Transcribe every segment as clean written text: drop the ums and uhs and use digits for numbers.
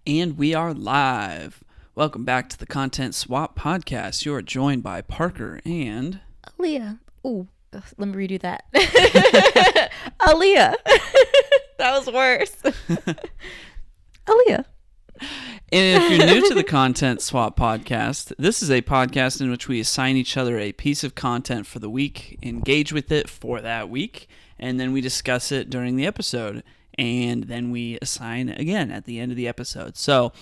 And we are live. Welcome back to the Content Swap Podcast. You're joined by Parker and... Aaliyah. Ooh, let me redo that. Aaliyah. That was worse. Aaliyah. And if you're new to the Content Swap Podcast, this is a podcast in which we assign each other a piece of content for the week, engage with it for that week, and then we discuss it during the episode. And then we assign again at the end of the episode. So,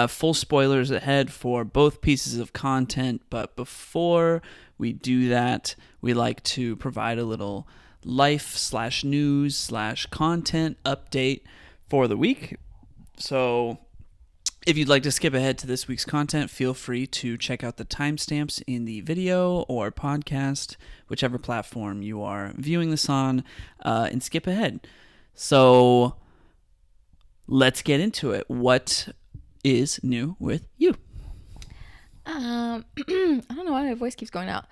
full spoilers ahead for both pieces of content. But before we do that, we like to provide a little life/news/content update for the week. So, if you'd like to skip ahead to this week's content, feel free to check out the timestamps in the video or podcast, whichever platform you are viewing this on, and skip ahead. So let's get into it. What is new with you? I don't know why my voice keeps going out.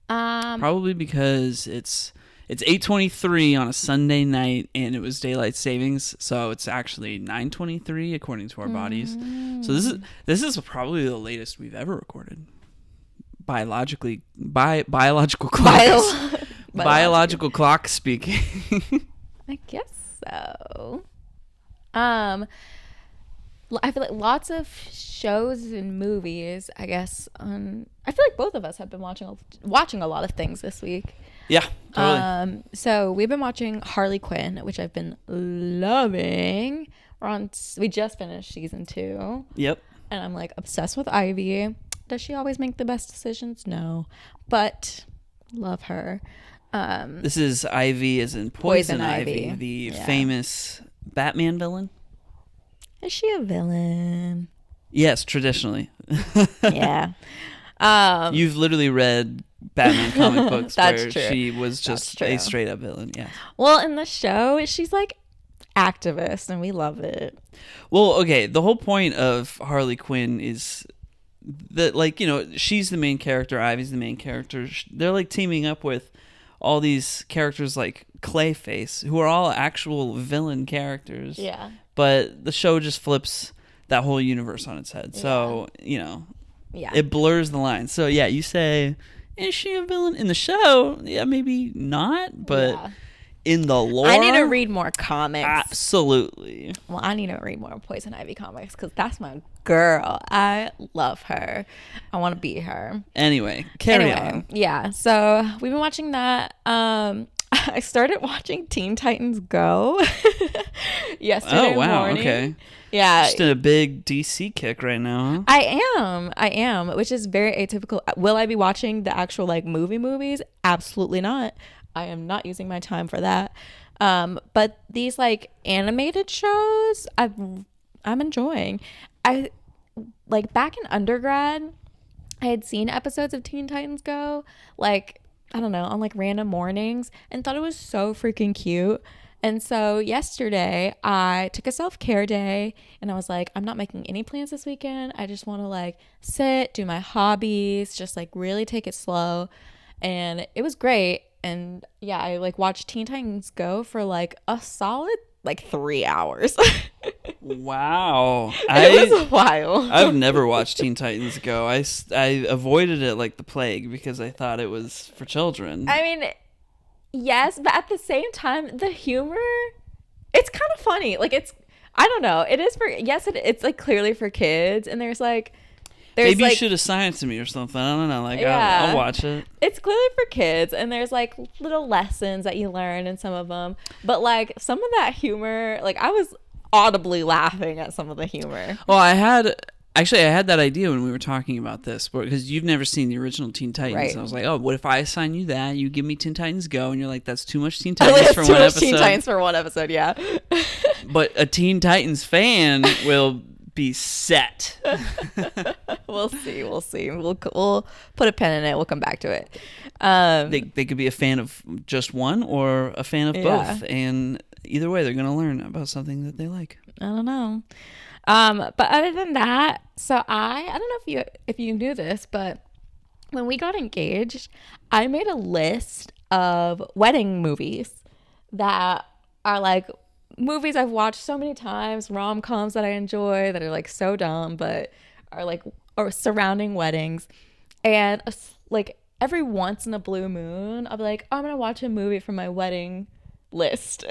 Probably because it's 8:23 on a Sunday night and it was daylight savings, so it's actually 9:23 according to our bodies. So this is probably the latest we've ever recorded. Biological clocks. Biological clock speaking. I guess so. I feel like lots of shows and movies, I guess. I feel like both of us have been watching a lot of things this week. Yeah, totally. So we've been watching Harley Quinn, which I've been loving. We just finished season 2. Yep. And I'm like obsessed with Ivy. Does she always make the best decisions? No, but love her. This is Ivy as in Poison Ivy, the Yeah. famous Batman villain. Is she a villain? Yes, traditionally. Yeah. You've literally read Batman comic books That's where true. she was just a true. straight up villain. Yeah. Well, in the show, she's like activist, and we love it. Well, okay. The whole point of Harley Quinn is that, like, you know, she's the main character. Ivy's the main character. They're like teaming up with all these characters like Clayface, who are all actual villain characters. Yeah. But the show just flips that whole universe on its head. So, you know, Yeah. it blurs the line. So, yeah, you say, is she a villain in the show? Yeah, maybe not, but in the lore, I need to read more comics. Absolutely. Well, I need to read more Poison Ivy comics because that's my girl. I love her. I want to be her. Anyway, carry on. Yeah. So we've been watching that. I started watching Teen Titans Go yesterday morning. Okay. Yeah. Just in a big DC kick right now, huh? I am, which is very atypical. Will I be watching the actual like movies? Absolutely not. I am not using my time for that. But these like animated shows, I'm enjoying. I like back in undergrad, I had seen episodes of Teen Titans Go, like, I don't know, on like random mornings and thought it was so freaking cute. And so yesterday I took a self-care day and I was like, I'm not making any plans this weekend. I just want to like sit, do my hobbies, just like really take it slow. And it was great. And yeah, I like watched Teen Titans Go for like a solid like 3 hours. Wow. It was a while. I've never watched Teen Titans Go. I avoided it like the plague because I thought it was for children. I mean, yes, but at the same time, the humor, it's kind of funny. Like, I don't know. It is it's like clearly for kids. And Maybe you should assign it to me or something. I don't know. Like, yeah, I'll watch it. It's clearly for kids. And there's like little lessons that you learn in some of them. But like some of that humor, like I was audibly laughing at some of the humor. Well, I had that idea when we were talking about this, because you've never seen the original Teen Titans. Right. And I was like, oh, what if I assign you that? You give me Teen Titans Go, and you're like, that's too much Teen Titans for one episode. Teen Titans for one episode, yeah. But a Teen Titans fan will be set. We'll see. We'll put a pen in it. We'll come back to it. They could be a fan of just one or a fan of both, and either way, they're going to learn about something that they like. I don't know. But other than that, so I don't know if you knew this, but when we got engaged, I made a list of wedding movies that are like movies I've watched so many times, rom-coms that I enjoy that are like so dumb, but are like or surrounding weddings. And like every once in a blue moon, I'll be like, I'm gonna watch a movie from my wedding list.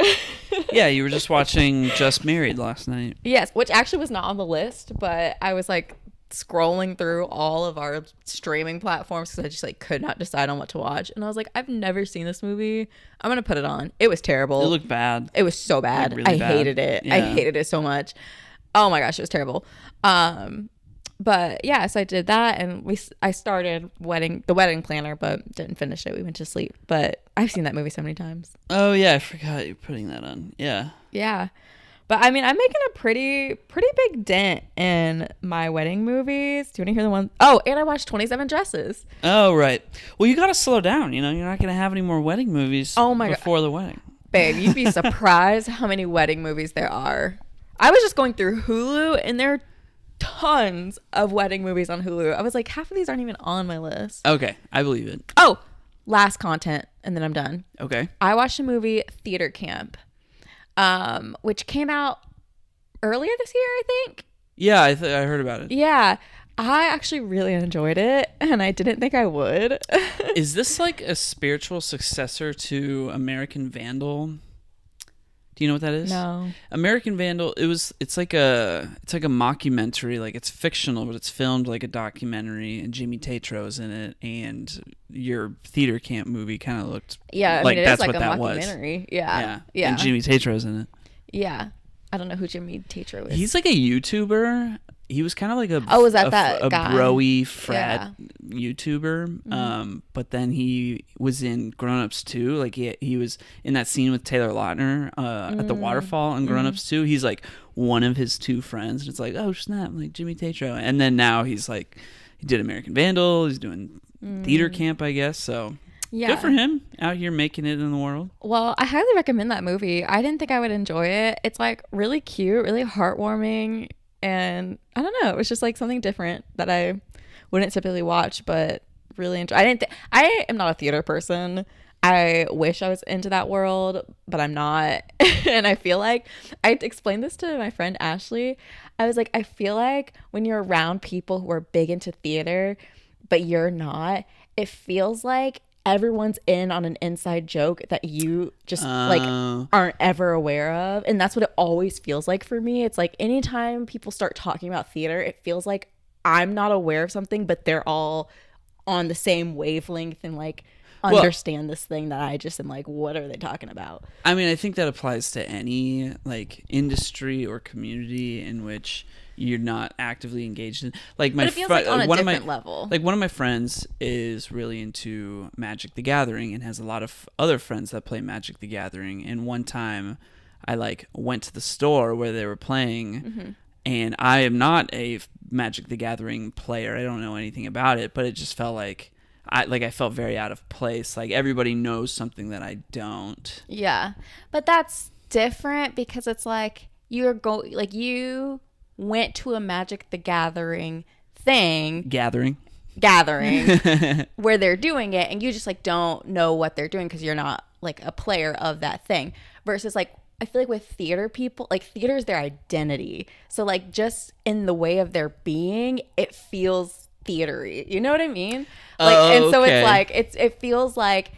Yeah, you were just watching Just Married last night. Yes, which actually was not on the list, but I was like scrolling through all of our streaming platforms because I just like could not decide on what to watch. And I was like, I've never seen this movie. I'm gonna put it on. It was terrible. It looked bad. It was so bad. Like, really bad. Hated it. Yeah. I hated it so much. Oh my gosh, it was terrible. But yeah, so I did that, and I started the wedding planner, but didn't finish it. We went to sleep. But I've seen that movie so many times. Oh yeah, I forgot you're putting that on. Yeah. Yeah. But I mean, I'm making a pretty big dent in my wedding movies. Do you want to hear the one? Oh, and I watched 27 Dresses. Oh right. Well, you got to slow down. You know, you're not gonna have any more wedding movies. Oh my God. Before the wedding. Babe, you'd be surprised how many wedding movies there are. I was just going through Hulu, and there are tons of wedding movies on Hulu. I was like, half of these aren't even on my list. Okay, I believe it. Oh, last content, and then I'm done. Okay. I watched a movie, Theater Camp, which came out earlier this year, I think. Yeah, I heard about it. Yeah, I actually really enjoyed it, and I didn't think I would. Is this like a spiritual successor to American Vandal? Do you know what that is? No. American Vandal, it's like a mockumentary, like it's fictional, but it's filmed like a documentary, and Jimmy Tatro's in it, and your Theater Camp movie kind of looked Yeah, I like mean, it that's is like what a that was. mockumentary. Yeah. And Jimmy Tatro's in it. Yeah. I don't know who Jimmy Tatro is. He's like a YouTuber. He was kind of like is that that guy? bro-y frat YouTuber. But then he was in Grown Ups 2. Like he was in that scene with Taylor Lautner at the waterfall in Grown Ups 2. He's like one of his two friends. And it's like, oh snap, like Jimmy Tatro. And then now he's like, he did American Vandal. He's doing Theater Camp, I guess. So yeah. Good for him, out here making it in the world. Well, I highly recommend that movie. I didn't think I would enjoy it. It's like really cute, really heartwarming. And I don't know, it was just like something different that I wouldn't typically watch, but really enjoy. I am not a theater person. I wish I was into that world, but I'm not. And I feel like I explained this to my friend Ashley. I was like, I feel like when you're around people who are big into theater, but you're not, it feels like everyone's in on an inside joke that you just like aren't ever aware of. And that's what it always feels like for me. It's like anytime people start talking about theater, it feels like I'm not aware of something, but they're all on the same wavelength and like understand this thing that I just am like, what are they talking about? I mean, I think that applies to any like industry or community in which you're not actively engaged in. Like my but it feels like on a different level. Like one of my friends is really into Magic the Gathering and has a lot of other friends that play Magic the Gathering. And one time I like went to the store where they were playing and I am not a Magic the Gathering player. I don't know anything about it, but it just felt like I felt very out of place. Like everybody knows something that I don't. Yeah. But that's different because it's like you went to a Magic the Gathering thing. Gathering where they're doing it and you just like don't know what they're doing because you're not like a player of that thing. Versus like I feel like with theater people, like theater is their identity. So like just in the way of their being, it feels theatery. You know what I mean? Like and so okay. it's like it feels like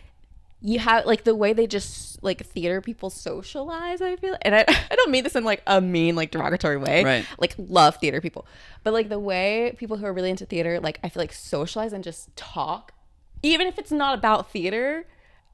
you have like the way they just like theater people socialize, I feel, and I don't mean this in like a mean like derogatory way, right? Like love theater people, but like the way people who are really into theater, like I feel like socialize and just talk, even if it's not about theater,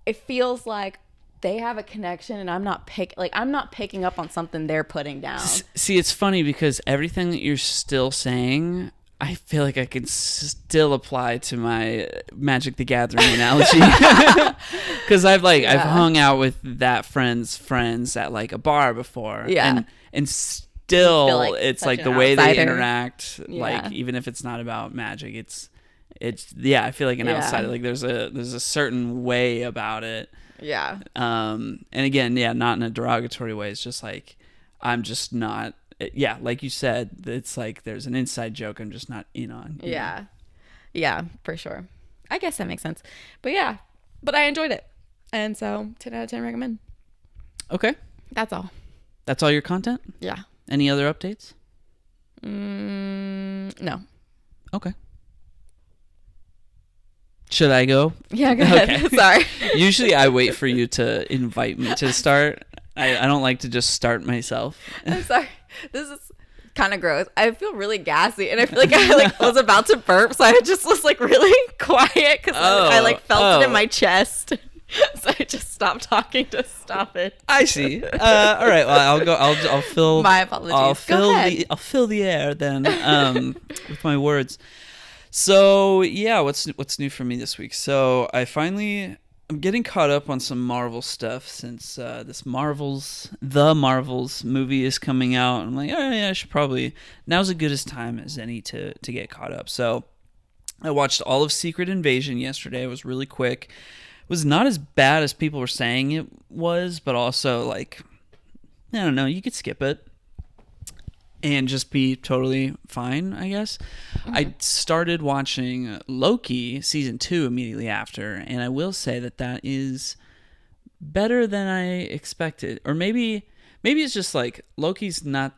it feels like they have a connection and I'm not picking up on something they're putting down. See, it's funny because everything that you're still saying, I feel like I can still apply to my Magic the Gathering analogy because I've hung out with that friend's friends at like a bar before, and still like it's like the way they interact, like even if it's not about magic, it's I feel like an outsider. Like there's a certain way about it, and again, not in a derogatory way. It's just like I'm just not. Yeah, like you said, it's like there's an inside joke I'm just not in on. Yeah, for sure. I guess that makes sense. But I enjoyed it. And so 10 out of 10 recommend. Okay. That's all. That's all your content? Yeah. Any other updates? No. Okay. Should I go? Yeah, go ahead. Okay. Sorry. Usually I wait for you to invite me to start. I don't like to just start myself. I'm sorry. This is kind of gross. I feel really gassy, and I feel like I was about to burp, so I just was really quiet because I felt it in my chest. So I just stopped talking to stop it. I see. All right. Well, I'll go. I'll fill. My apologies. I'll fill the air then with my words. So yeah, what's new for me this week? So I'm getting caught up on some Marvel stuff since the Marvels movie is coming out. I'm like, oh yeah, I should probably, now's as good a time as any to get caught up. So I watched all of Secret Invasion yesterday. It was really quick. It was not as bad as people were saying it was, but also I don't know, you could skip it and just be totally fine, I guess. Mm-hmm. I started watching Loki season 2 immediately after, and I will say that is better than I expected. Or maybe it's just Loki's not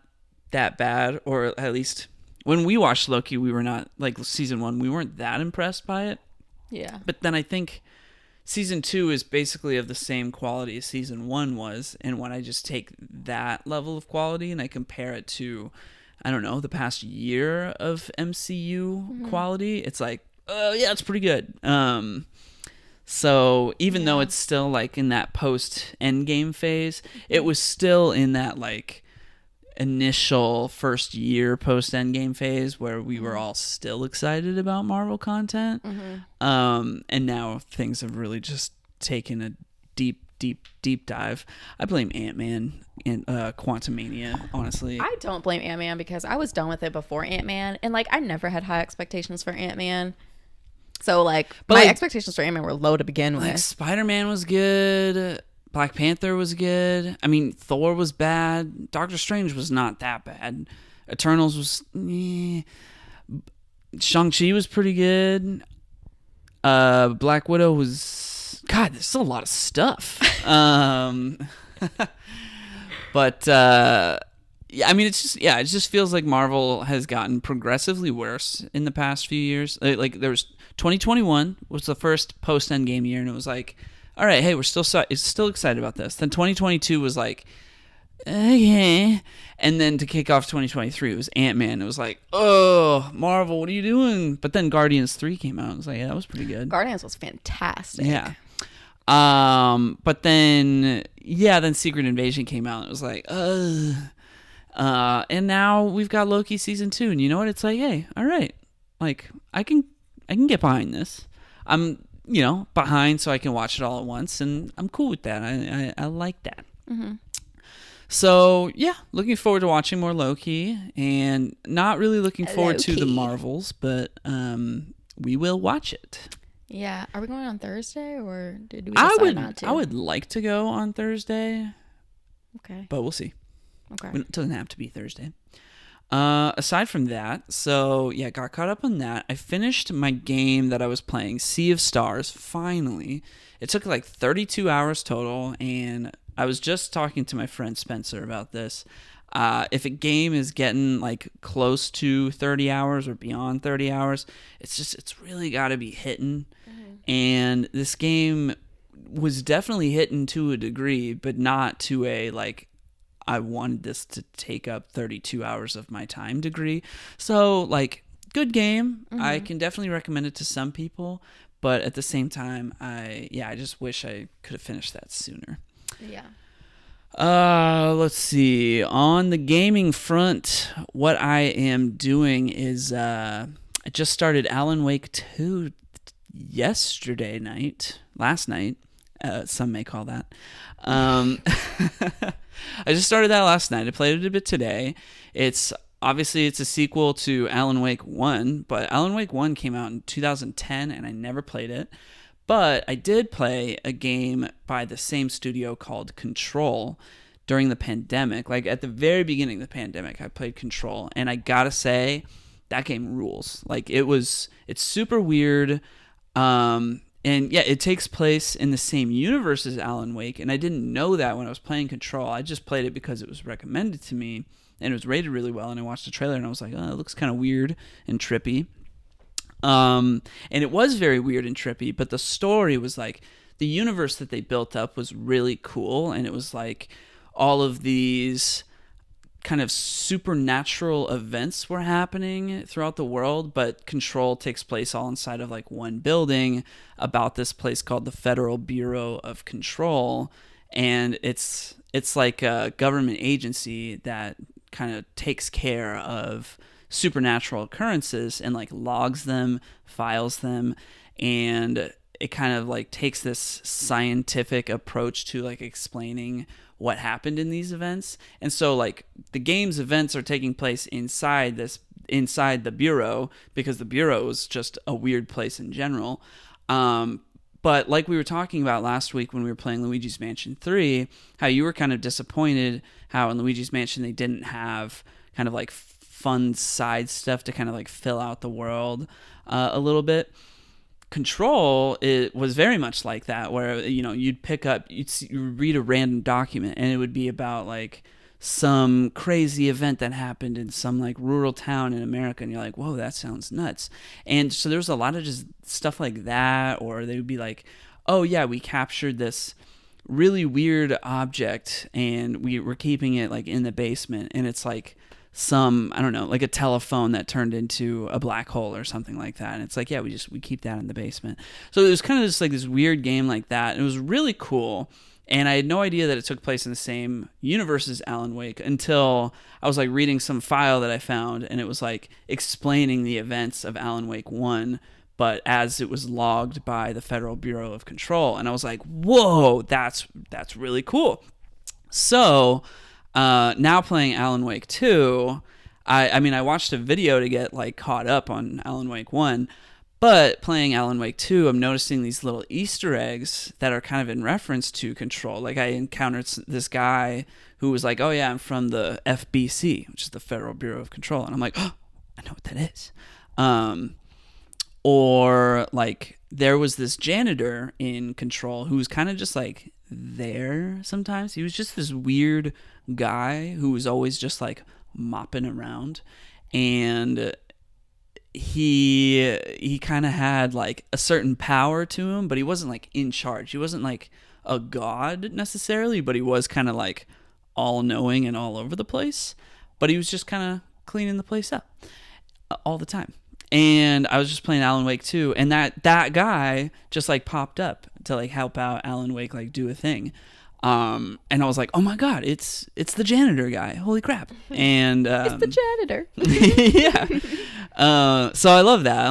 that bad, or at least when we watched Loki, we were not, season 1, we weren't that impressed by it. Yeah. But then I think season 2 is basically of the same quality as season 1 was, and when I just take that level of quality and I compare it to, I don't know, the past year of MCU quality, it's oh yeah, it's pretty good. So even though it's still in that post Endgame phase, it was still in that initial first year post Endgame phase where we were all still excited about Marvel content. And now things have really just taken a deep dive. I blame Ant-Man and Quantumania, honestly. I don't blame Ant-Man because I was done with it before Ant-Man, and I never had high expectations for Ant-Man. So my expectations for Ant-Man were low to begin with. Spider-Man was good. Black Panther was good. I mean, Thor was bad. Doctor Strange was not that bad. Eternals was... Shang-Chi was pretty good. Black Widow was... God, there's a lot of stuff. But... yeah, I mean, it just feels like Marvel has gotten progressively worse in the past few years. There was 2021 was the first post-Endgame year, and it was all right, hey, we're still excited about this. Then 2022 was okay. And then to kick off 2023, it was Ant-Man. It was oh, Marvel, what are you doing? But then Guardians 3 came out. I was yeah, that was pretty good. Guardians was fantastic. Yeah. But then Secret Invasion came out. And it was and now we've got Loki season 2. And you know what? It's hey, all right. I can get behind this. I'm behind so I can watch it all at once, and I'm cool with that. I like that. Mm-hmm. So, yeah, looking forward to watching more Loki, and not really looking forward to the Marvels, but we will watch it. Yeah. Are we going on Thursday, or did we decide not to? I would like to go on Thursday. Okay. But we'll see. Okay. It doesn't have to be Thursday. Aside from that, so yeah, got caught up on that. I finished my game that I was playing, Sea of Stars, finally. It took 32 hours total, and I was just talking to my friend Spencer about this. If a game is getting close to 30 hours or beyond 30 hours, it's really got to be hitting. Mm-hmm. And this game was definitely hitting to a degree, but not to a I wanted this to take up 32 hours of my time degree. So, good game. Mm-hmm. I can definitely recommend it to some people, but at the same time, I just wish I could have finished that sooner. Yeah. Let's see. On the gaming front, what I am doing is I just started Alan Wake 2 last night. Some may call that. I just started that last night. I played it a bit today. It's a sequel to Alan Wake 1, but Alan Wake 1 came out in 2010, and I never played it. But I did play a game by the same studio called Control during the pandemic. At the very beginning of the pandemic, I played Control, and I gotta say, that game rules. It's super weird. In And yeah, it takes place in the same universe as Alan Wake, and I didn't know that when I was playing Control. I just played it because it was recommended to me, and it was rated really well, and I watched the trailer, and I was like, oh, it looks kind of weird and trippy. And it was very weird and trippy, but the story was like, the universe that they built up was really cool, and it was like all of these kind of supernatural events were happening throughout the world, but Control takes place all inside of like one building about this place called the Federal Bureau of Control, and it's like a government agency that kind of takes care of supernatural occurrences and like logs them, files them, and it kind of like takes this scientific approach to like explaining what happened in these events. And so like the game's events are taking place inside the bureau, because the bureau is just a weird place in general. But like we were talking about last week when we were playing Luigi's Mansion 3, how you were kind of disappointed how in Luigi's Mansion they didn't have kind of like fun side stuff to kind of like fill out the world a little bit. Control, it was very much like that, where you'd pick up, you'd read a random document, and it would be about like some crazy event that happened in some like rural town in America, and you're like, whoa, that sounds nuts. And so there's a lot of just stuff like that, or they would be like, oh yeah, we captured this really weird object and we were keeping it like in the basement, and it's like some, I don't know, like a telephone that turned into a black hole or something like that. And it's like, yeah, we keep that in the basement. So it was kind of just like this weird game like that. And it was really cool. And I had no idea that it took place in the same universe as Alan Wake until I was like reading some file that I found, and it was like explaining the events of Alan Wake 1, but as it was logged by the Federal Bureau of Control. And I was like, whoa, that's really cool. So now playing Alan Wake 2, I mean, I watched a video to get like caught up on Alan Wake 1, but playing Alan Wake 2, I'm noticing these little Easter eggs that are kind of in reference to Control. Like I encountered this guy who was like, oh yeah, I'm from the FBC, which is the Federal Bureau of Control. And I'm like, oh, I know what that is. Or like there was this janitor in Control who was kind of just like there sometimes. He was just this weird guy who was always just like mopping around, and he kind of had like a certain power to him, but he wasn't like in charge. He wasn't like a god necessarily, but he was kind of like all knowing and all over the place. But he was just kind of cleaning the place up all the time. And I was just playing Alan Wake 2, and that guy just like popped up to like help out Alan Wake like do a thing. And I was like, oh my god, it's the janitor guy. Holy crap. And it's the janitor. Yeah. So I love that.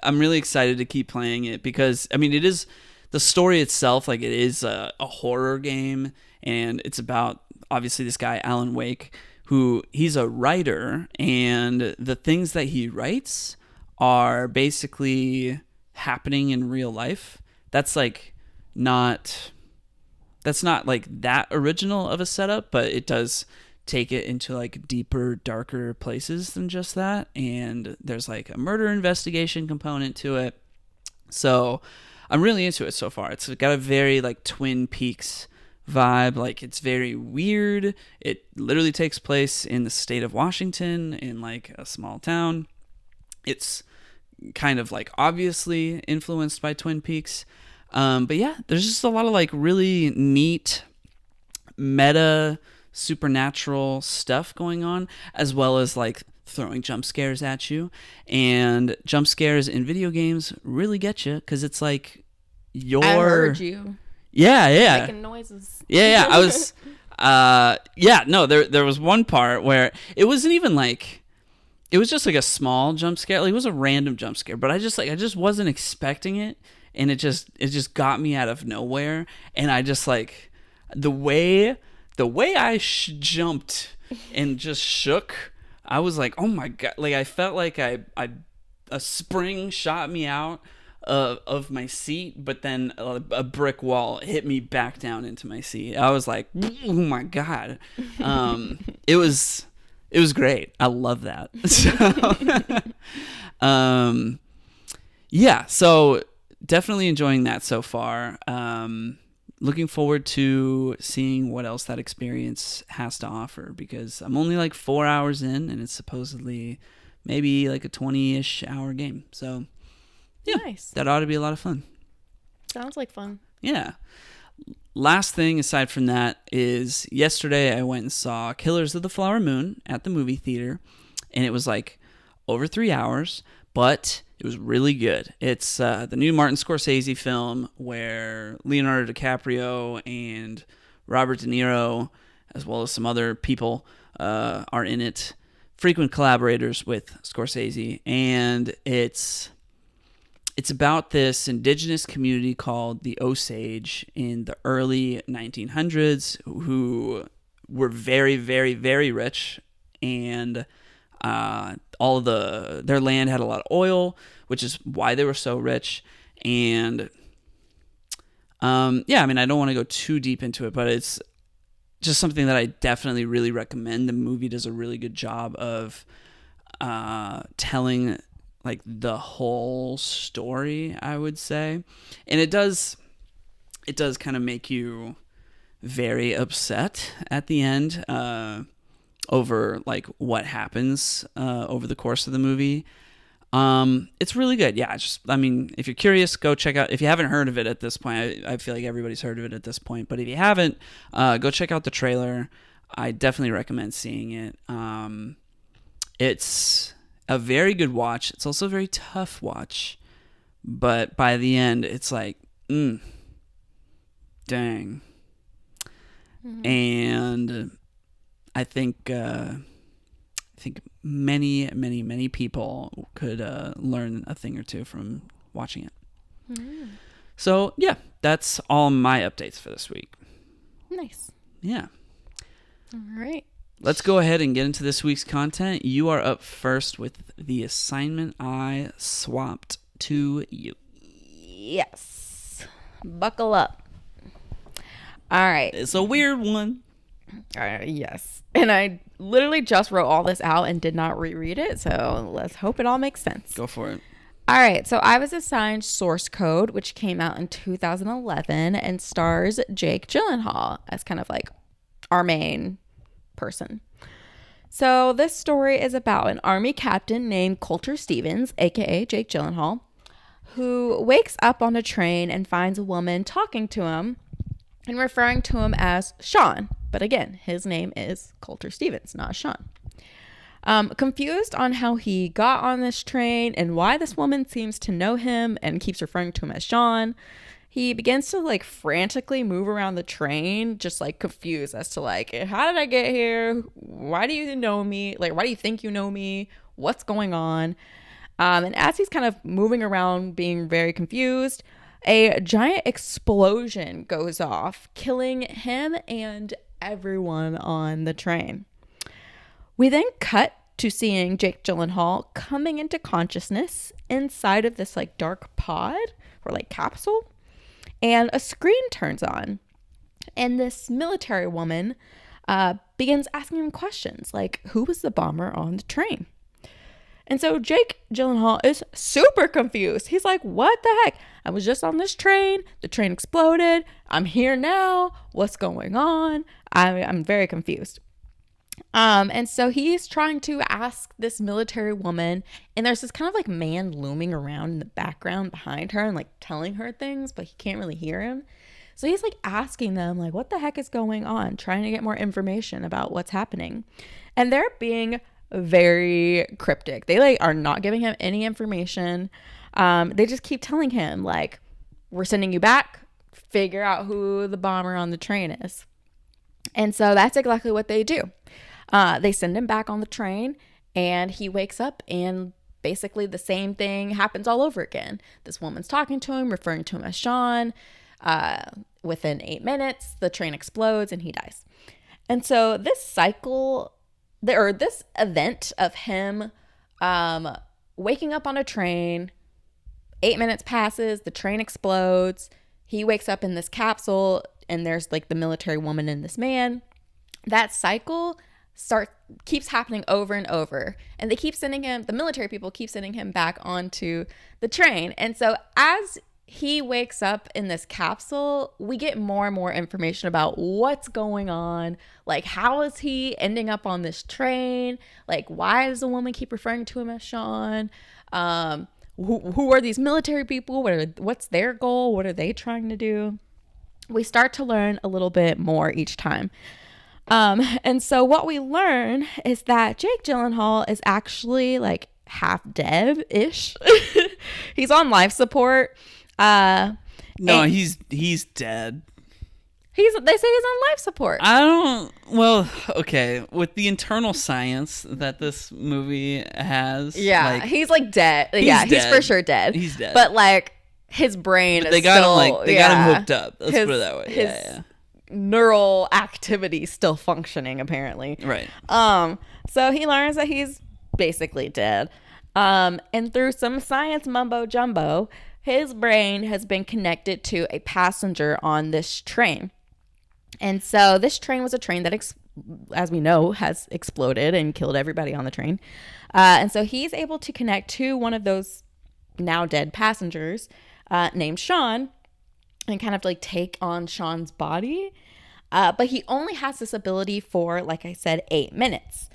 I'm really excited to keep playing it, because I mean, it is the story itself, like it is a horror game, and it's about obviously this guy Alan Wake, who he's a writer, and the things that he writes are basically happening in real life. That's not like that original of a setup, but it does take it into like deeper, darker places than just that. And there's like a murder investigation component to it. So I'm really into it so far. It's got a very like Twin Peaks vibe. Like it's very weird. It literally takes place in the state of Washington, in like a small town. It's kind of like obviously influenced by Twin Peaks. But yeah, there's just a lot of like really neat meta supernatural stuff going on, as well as like throwing jump scares at you. And jump scares in video games really get you, because it's like I heard you. Yeah. Making noises. Yeah. I was. No. There was one part where it wasn't even like. It was just like a small jump scare. Like it was a random jump scare, but I just wasn't expecting it. And it just got me out of nowhere, and I just like the way I jumped and just shook. I was like, oh my god! Like I felt like a spring shot me out of my seat, but then a brick wall hit me back down into my seat. I was like, oh my god! It was great. I love that. So, yeah. So. definitely enjoying that so far. Looking forward to seeing what else that experience has to offer, because I'm only like 4 hours in, and it's supposedly maybe like a 20-ish hour game. So yeah, Nice. that ought to be a lot of fun. Sounds like fun. Yeah. Last thing aside from that is yesterday I went and saw Killers of the Flower Moon at the movie theater, and it was like over 3 hours, but it was really good. It's the new Martin Scorsese film where Leonardo DiCaprio and Robert De Niro, as well as some other people, are in it. Frequent collaborators with Scorsese, and it's about this indigenous community called the Osage in the early 1900s who were very, very, very rich, and all of their land had a lot of oil, which is why they were so rich. And yeah, I mean, I don't want to go too deep into it, but it's just something that I definitely really recommend. The movie does a really good job of telling like the whole story, I would say. And it does kind of make you very upset at the end over like what happens over the course of the movie. It's really good. Yeah, I mean, if you're curious, go check out. If you haven't heard of it at this point, I feel like everybody's heard of it at this point. But if you haven't, go check out the trailer. I definitely recommend seeing it. It's a very good watch. It's also a very tough watch. But by the end, it's like, dang. Mm-hmm. And I think many, many, many people could learn a thing or two from watching it. Mm-hmm. So, yeah, that's all my updates for this week. Nice. Yeah. All right. Let's go ahead and get into this week's content. You are up first with the assignment I swapped to you. Yes. Buckle up. All right. It's a weird one. Yes. And I literally just wrote all this out and did not reread it, so let's hope it all makes sense. Go for it. All right. So I was assigned Source Code, which came out in 2011 and stars Jake Gyllenhaal as kind of like our main person. So this story is about an army captain named Colter Stevens, aka Jake Gyllenhaal, who wakes up on a train and finds a woman talking to him and referring to him as Sean. But again, his name is Colter Stevens, not Sean. Confused on how he got on this train and why this woman seems to know him and keeps referring to him as Sean, he begins to like frantically move around the train, just like confused as to like, how did I get here? Why do you know me? Like, why do you think you know me? What's going on? And as he's kind of moving around, being very confused, a giant explosion goes off, killing him and everyone on the train. We then cut to seeing Jake Gyllenhaal coming into consciousness inside of this like dark pod or like capsule. And a screen turns on, and this military woman begins asking him questions like, who was the bomber on the train? And so Jake Gyllenhaal is super confused. He's like, what the heck? I was just on this train. The train exploded. I'm here now. What's going on? I'm very confused. And so he's trying to ask this military woman, and there's this kind of like man looming around in the background behind her and like telling her things, but he can't really hear him. So he's like asking them like, what the heck is going on? Trying to get more information about what's happening. And they're being very cryptic. They like are not giving him any information. They just keep telling him like, we're sending you back, figure out who the bomber on the train is. And so that's exactly what they do. They send him back on the train, and he wakes up, and basically the same thing happens all over again. This woman's talking to him, referring to him as Sean. Within 8 minutes, the train explodes and he dies. And so this cycle, or this event of him waking up on a train, 8 minutes passes, the train explodes, he wakes up in this capsule, and there's like the military woman and this man. That cycle keeps happening over and over, and they keep sending him, the military people keep sending him back onto the train. And so as he wakes up in this capsule, we get more and more information about what's going on. Like, how is he ending up on this train? Like, why does the woman keep referring to him as Sean? Who are these military people? What's their goal? What are they trying to do? We start to learn a little bit more each time. And so what we learn is that Jake Gyllenhaal is actually like half dead-ish. He's on life support. No, he's dead. They say he's on life support. Well, okay, with the internal science that this movie has, yeah, he's like dead. He's dead. For sure dead. He's dead. But like his brain is they got still, him they got him hooked up. Let's put it that way. His neural activity still functioning apparently. Right. So he learns that he's basically dead. And through some science mumbo jumbo, his brain has been connected to a passenger on this train. And so this train was a train that, as we know, has exploded and killed everybody on the train. And so he's able to connect to one of those now dead passengers named Sean and kind of like take on Sean's body. But he only has this ability for, like I said, 8 minutes.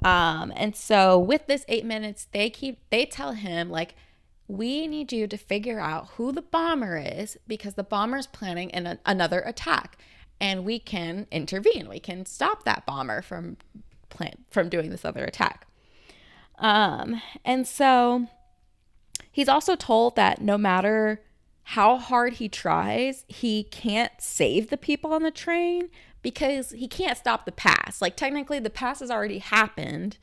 And so with this 8 minutes, they tell him, like, we need you to figure out who the bomber is because the bomber is planning another attack. And we can intervene. We can stop that bomber from doing this other attack. And so he's also told that no matter how hard he tries, he can't save the people on the train because he can't stop the past. Like, technically, the past has already happened.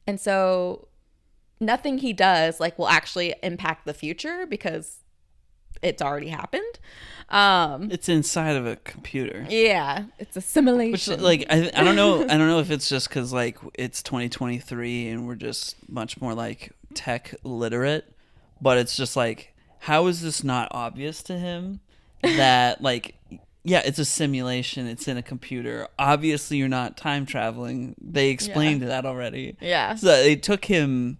And so nothing he does, like, will actually impact the future because it's already happened. It's inside of a computer. Yeah, it's a simulation. Which, like, I don't know if it's just because, like, it's 2023 and we're just much more like tech literate, but it's just like, how is this not obvious to him that, like, yeah, it's a simulation, it's in a computer, obviously you're not time traveling. They explained that already. Yeah, so it took him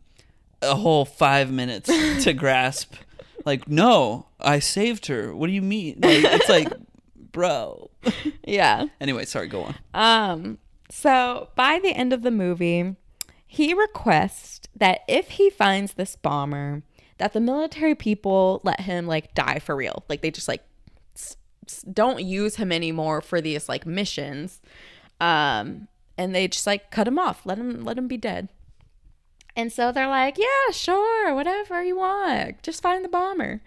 a whole 5 minutes to grasp. Like, no, I saved her. What do you mean? Like, it's like, bro. Yeah. Anyway, sorry, go on. So by the end of the movie, he requests that if he finds this bomber, that the military people let him, like, die for real. Like, they just, like, don't use him anymore for these, like, missions. And they just, like, cut him off. Let him be dead. And so they're like, yeah, sure, whatever you want. Just find the bomber.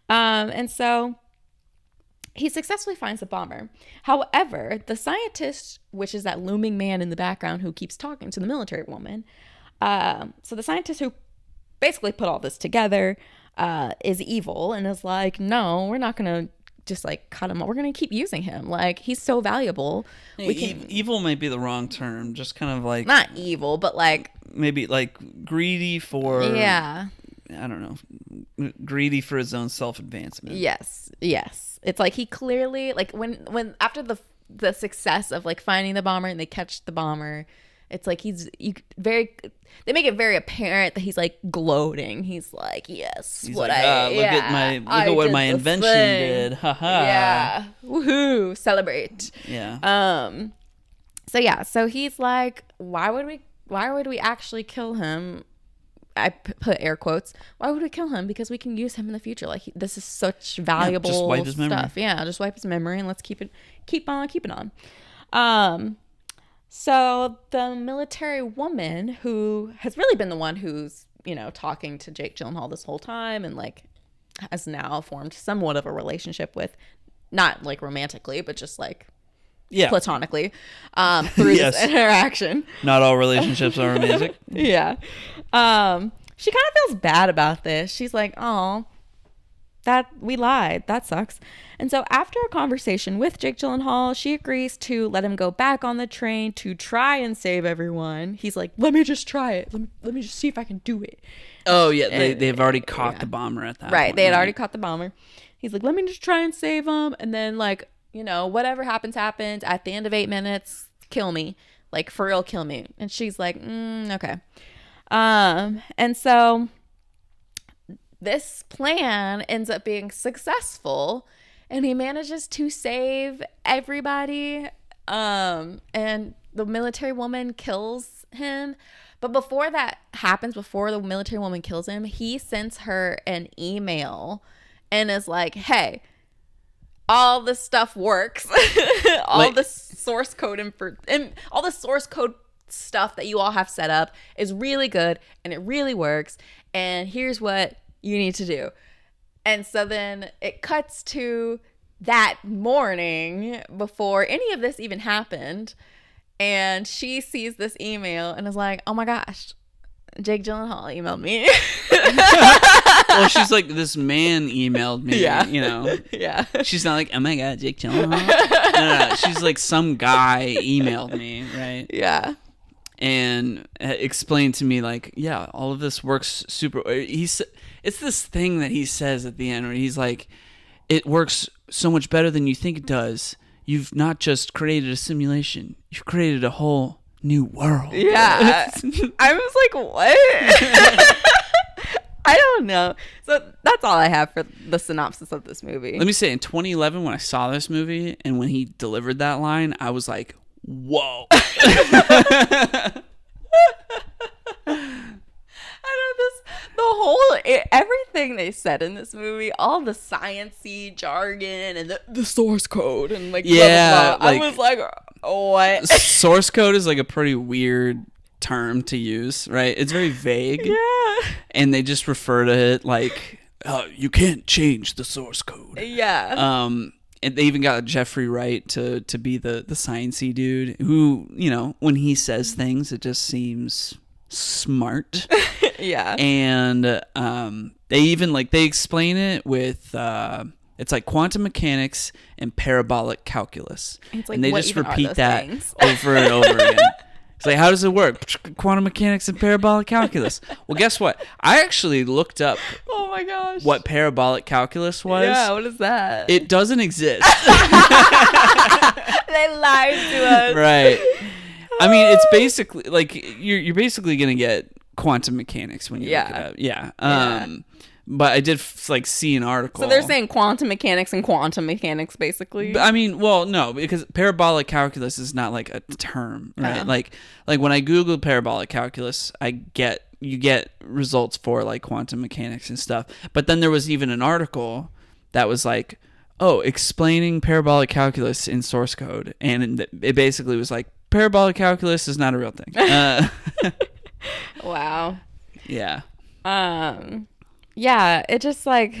And so he successfully finds the bomber. However, the scientist, which is that looming man in the background who keeps talking to the military woman. So the scientist who basically put all this together is evil and is like, no, we're not going to just, like, cut him off. We're going to keep using him. Like, he's so valuable. Evil might be the wrong term. Just kind of like... Not evil, but, like... Maybe, like, greedy for... Yeah. I don't know. Greedy for his own self-advancement. Yes. It's like he clearly... Like, when after the success of, like, finding the bomber and they catch the bomber... It's like they make it very apparent that he's, like, gloating. He's like, yes, he's look at what my invention did. Haha. Yeah. Woohoo. Celebrate. Yeah. So he's like, why would we actually kill him? I put air quotes. Why would we kill him? Because we can use him in the future. Like, this is such valuable just wipe his memory. stuff. Yeah, just wipe his memory and let's keep on. So the military woman who has really been the one who's, you know, talking to Jake Gyllenhaal this whole time and, like, has now formed somewhat of a relationship with, not, like, romantically, but just, like, platonically through this interaction. Not all relationships are romantic. Yeah. She kind of feels bad about this. She's like, oh, that we lied. That sucks. And so after a conversation with Jake Gyllenhaal, she agrees to let him go back on the train to try and save everyone. He's like, let me just try it. Let me just see if I can do it. Oh, yeah. They've already caught the bomber at that point. Right. They had already caught the bomber. He's like, let me just try and save him. And then, like, you know, whatever happens. At the end of 8 minutes, kill me. Like, for real, kill me. And she's like, okay. And so this plan ends up being successful, and he manages to save everybody. And the military woman kills him. But before that happens, before the military woman kills him, he sends her an email and is like, hey, all this stuff works. All the source code and all the source code stuff that you all have set up is really good and it really works. And here's what you need to do. And so then it cuts to that morning before any of this even happened. And she sees this email and is like, oh my gosh, Jake Gyllenhaal emailed me. Well, she's like, this man emailed me, you know. Yeah. She's not like, oh my God, Jake Gyllenhaal. No. She's like, some guy emailed me, right? Yeah. And explained to me, like, yeah, all of this works super. It's this thing that he says at the end where he's like, it works so much better than you think it does. You've not just created a simulation, you've created a whole new world. Yeah. I was like, what? I don't know. So that's all I have for the synopsis of this movie. Let me say, in 2011, when I saw this movie and when he delivered that line, I was like, whoa. Everything they said in this movie, all the sciencey jargon and the source code and like, yeah, blah, blah, blah. I was like, what? Source code is like a pretty weird term to use, right? It's very vague. Yeah. And they just refer to it like, you can't change the source code. Yeah. And they even got Jeffrey Wright to be the sciencey dude who, you know, when he says things, it just seems smart. Yeah. And they even they explain it with it's like quantum mechanics and parabolic calculus. It's like, and they what just even are repeat those that things? over and over again. It's like, how does it work? Quantum mechanics and parabolic calculus. Well, guess what? I actually looked up Oh my gosh. what parabolic calculus was. Yeah, what is that? It doesn't exist. They lied to us. Right. I mean, it's basically like you're basically gonna get quantum mechanics when you look it up. Yeah. But I did see an article. So they're saying quantum mechanics and quantum mechanics, basically. I mean, well, no, because parabolic calculus is not like a term, right? Like when I Googled parabolic calculus, you get results for like quantum mechanics and stuff. But then there was even an article that was like, oh, explaining parabolic calculus in source code, and it basically was like, parabolic calculus is not a real thing. Wow. Yeah. Yeah, it just like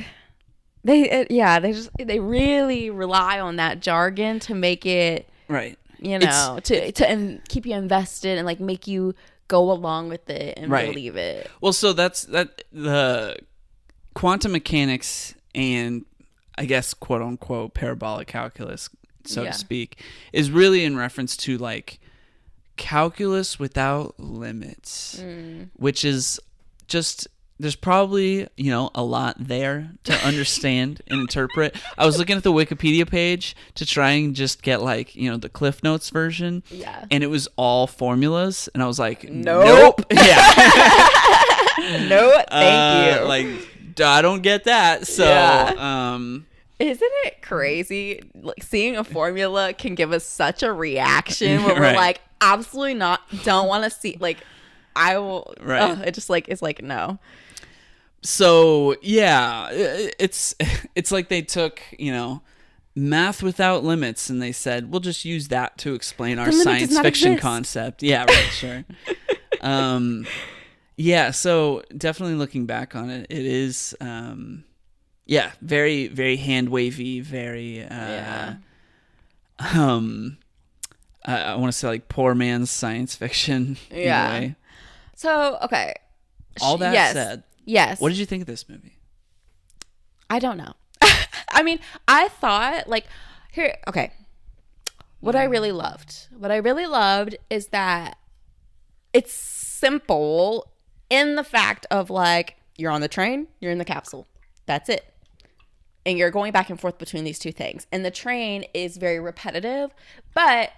they really rely on that jargon to make it right. You know, to keep you invested and like make you go along with it and believe it. Well, so that's the quantum mechanics and I guess quote unquote parabolic calculus, so to speak, is really in reference to like calculus without limits, which is just, there's probably, you know, a lot there to understand and interpret. I was looking at the Wikipedia page to try and just get like, you know, the Cliff Notes version. Yeah. And it was all formulas. And I was like, nope. Yeah. No, thank you. Like, I don't get that. So, isn't it crazy? Like, seeing a formula can give us such a reaction where we're like, absolutely not, don't want to see, like, I will, it just like, it's like, no. So, yeah, it's like they took, you know, math without limits and they said, we'll just use that to explain our science fiction concept. Yeah, right, sure. Yeah, so definitely looking back on it, it is, very, very hand wavy, very, I want to say like poor man's science fiction. Yeah. In a way. So, okay. All that said. Yes. What did you think of this movie? I don't know. I mean, I thought like what I really loved is that it's simple in the fact of like, you're on the train, you're in the capsule. That's it. And you're going back and forth between these two things. And the train is very repetitive, but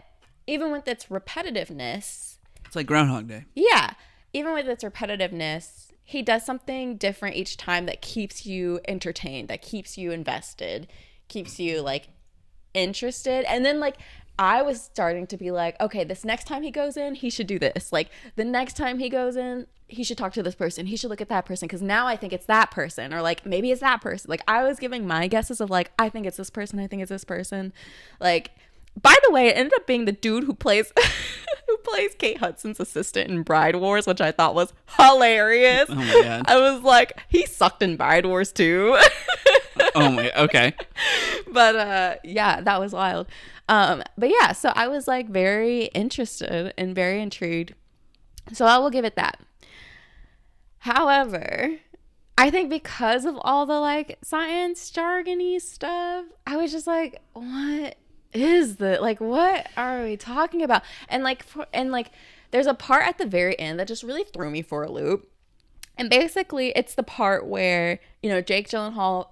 even with its repetitiveness, it's like Groundhog Day. Yeah. Even with its repetitiveness, he does something different each time that keeps you entertained, that keeps you invested, keeps you like interested. And then like I was starting to be like, okay, this next time he goes in, he should do this. Like the next time he goes in, he should talk to this person. He should look at that person because now I think it's that person, or like maybe it's that person. Like I was giving my guesses of like, I think it's this person. I think it's this person. Like, by the way, it ended up being the dude who plays who plays Kate Hudson's assistant in Bride Wars, which I thought was hilarious. Oh my God. I was like, he sucked in Bride Wars too. Oh my, okay. But yeah, that was wild. But yeah, so I was like very interested and very intrigued. So I will give it that. However, I think because of all the like science jargony stuff, I was just like, what is the like what are we talking about? And like there's a part at the very end that just really threw me for a loop. And basically it's the part where, you know, Jake Gyllenhaal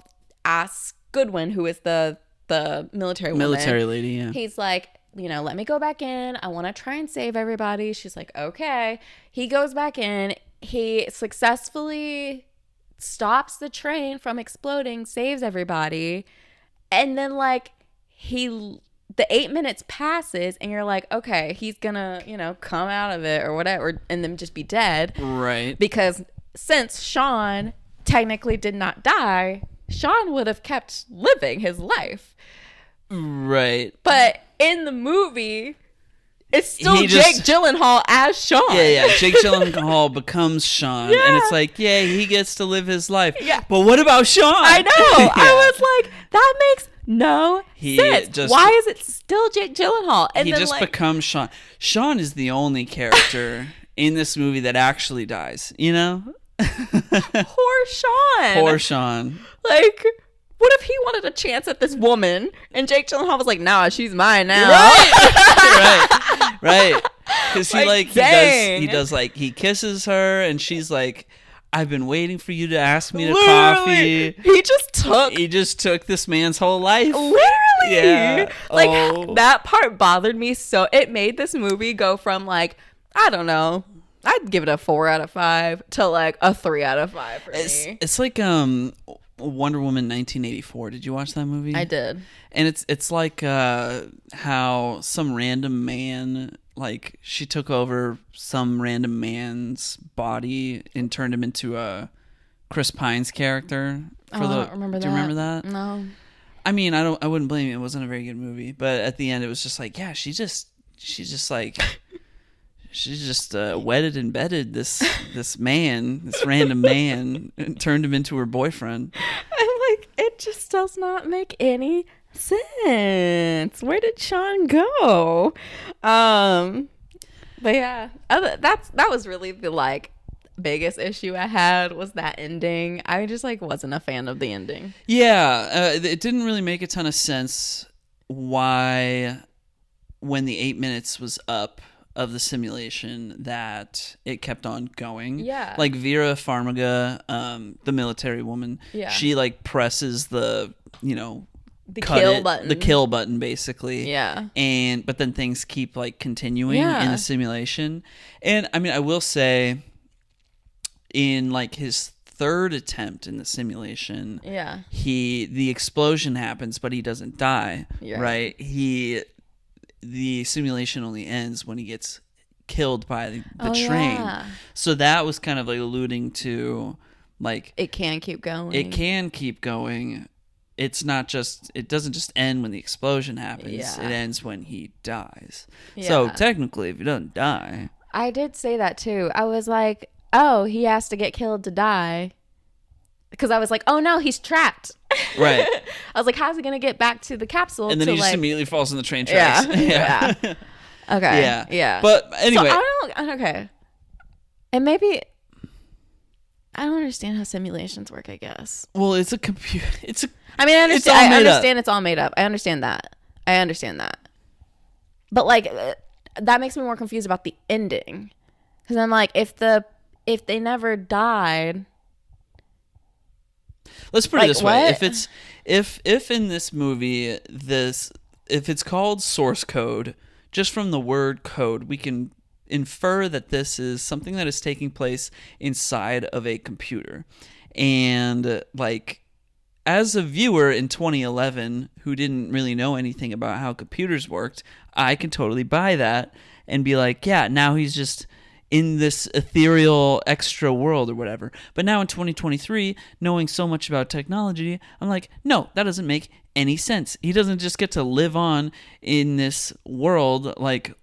asks Goodwin, who is the military lady, yeah. He's like, you know, let me go back in. I want to try and save everybody. She's like, okay. He goes back in. He successfully stops the train from exploding, saves everybody. And then like the 8 minutes passes and you're like, okay, he's gonna, you know, come out of it or whatever and then just be dead. Right. Because since Sean technically did not die, Sean would have kept living his life. Right. But in the movie, it's still Jake Gyllenhaal as Sean. Yeah. Jake Gyllenhaal becomes Sean. Yeah. And it's like, yeah, he gets to live his life. Yeah. But what about Sean? I know. Yeah. I was like, that makes no sense. Why is it still Jake Gyllenhaal? And he then, just like, becomes Sean. Sean is the only character in this movie that actually dies, you know? Poor Sean. Poor Sean. Like, what if he wanted a chance at this woman and Jake Gyllenhaal was like, nah, she's mine now. Right. Because Like, he does like, he kisses her and she's like, I've been waiting for you to ask me to coffee. He just took this man's whole life. Literally. Yeah. Like, that part bothered me so. It made this movie go from like, I don't know, I'd give it a 4 out of 5 to like a 3 out of 5 for me. It's like Wonder Woman 1984. Did you watch that movie? I did. And it's like how some random man, like she took over some random man's body and turned him into a Chris Pine's character. I don't remember that. Do you remember that? No. I mean, I wouldn't blame you. It wasn't a very good movie, but at the end, it was just like, yeah, she's just wedded and bedded this man, this random man, and turned him into her boyfriend. I'm like, it just does not make any sense. Where did Sean go? But yeah, that was really the like biggest issue I had was that ending. I just like wasn't a fan of the ending. Yeah, it didn't really make a ton of sense why when the 8 minutes was up of the simulation that it kept on going. Yeah. Like Vera Farmiga, the military woman, she like presses the, you know, the kill button. The kill button basically. Yeah. But then things keep like continuing in the simulation. And I mean, I will say in like his third attempt in the simulation, the explosion happens, but he doesn't die. Yeah. Right? The simulation only ends when he gets killed by the train. Yeah. So that was kind of like alluding to like it can keep going. It can keep going. It's not just, it doesn't just end when the explosion happens. Yeah. It ends when he dies. Yeah. So technically, if he doesn't die. I did say that too. I was like, oh, he has to get killed to die. Because I was like, oh no, he's trapped. Right. I was like, how's he going to get back to the capsule? And then he just immediately falls in the train tracks. Yeah. Okay. Yeah. Yeah. But anyway. So okay. And maybe, I don't understand how simulations work, I guess. Well, it's a computer. I mean, I understand it's all made up. I understand that. But like, that makes me more confused about the ending. Because I'm like, if they never died. Let's put it this way: if in this movie if it's called source code, just from the word code, we can infer that this is something that is taking place inside of a computer. And like, as a viewer in 2011 who didn't really know anything about how computers worked, I can totally buy that and be like, yeah, now he's just in this ethereal extra world or whatever. But now in 2023, knowing so much about technology, I'm like, no, that doesn't make any sense. He doesn't just get to live on in this world it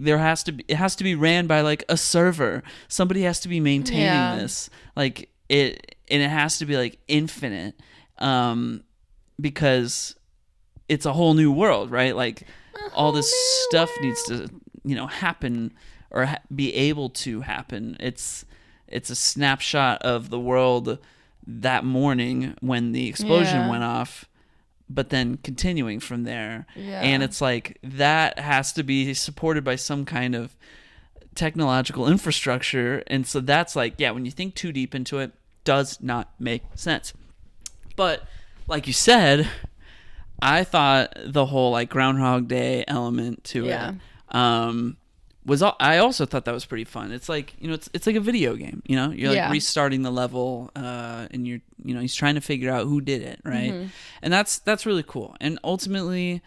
has to be ran by like a server. Somebody has to be maintaining this. Like it has to be like infinite. Because it's a whole new world, right? Like all this stuff needs to, happen or be able to happen. It's a snapshot of the world that morning when the explosion went off, but then continuing from there. Yeah. And it's like that has to be supported by some kind of technological infrastructure. And so that's like, yeah, when you think too deep into it, does not make sense. But like you said, I thought the whole like Groundhog Day element to it I also thought that was pretty fun. It's like, it's like a video game, you're like restarting the level, and he's trying to figure out who did it, right? Mm-hmm. And that's really cool. And ultimately,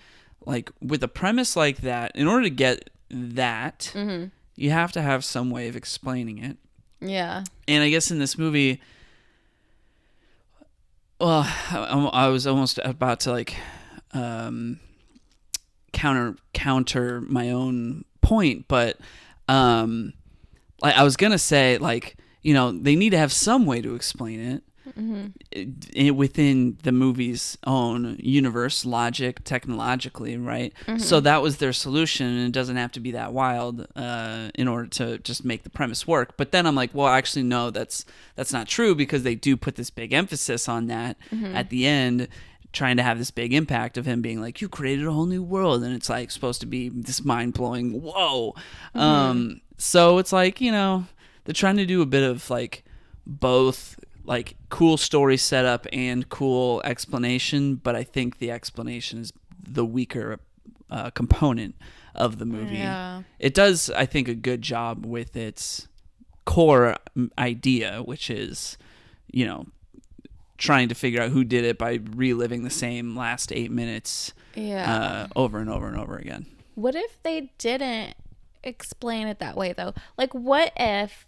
like with a premise like that, in order to get that, mm-hmm. you have to have some way of explaining it. Yeah. And I guess in this movie, well, I was almost about to like counter my own point, but like I was gonna say, like, they need to have some way to explain it, mm-hmm. Within the movie's own universe, logic, technologically, right? Mm-hmm. So that was their solution, and it doesn't have to be that wild in order to just make the premise work. But then I'm like, well, actually, no, that's not true, because they do put this big emphasis on that mm-hmm. at the end, trying to have this big impact of him being like, you created a whole new world, and it's like supposed to be this mind-blowing whoa. Mm-hmm. So it's like, they're trying to do a bit of like both like cool story setup and cool explanation, but I think the explanation is the weaker component of the movie. Yeah. It does, I think, a good job with its core idea, which is, trying to figure out who did it by reliving the same last 8 minutes over and over and over again. What if they didn't explain it that way, though? Like, what if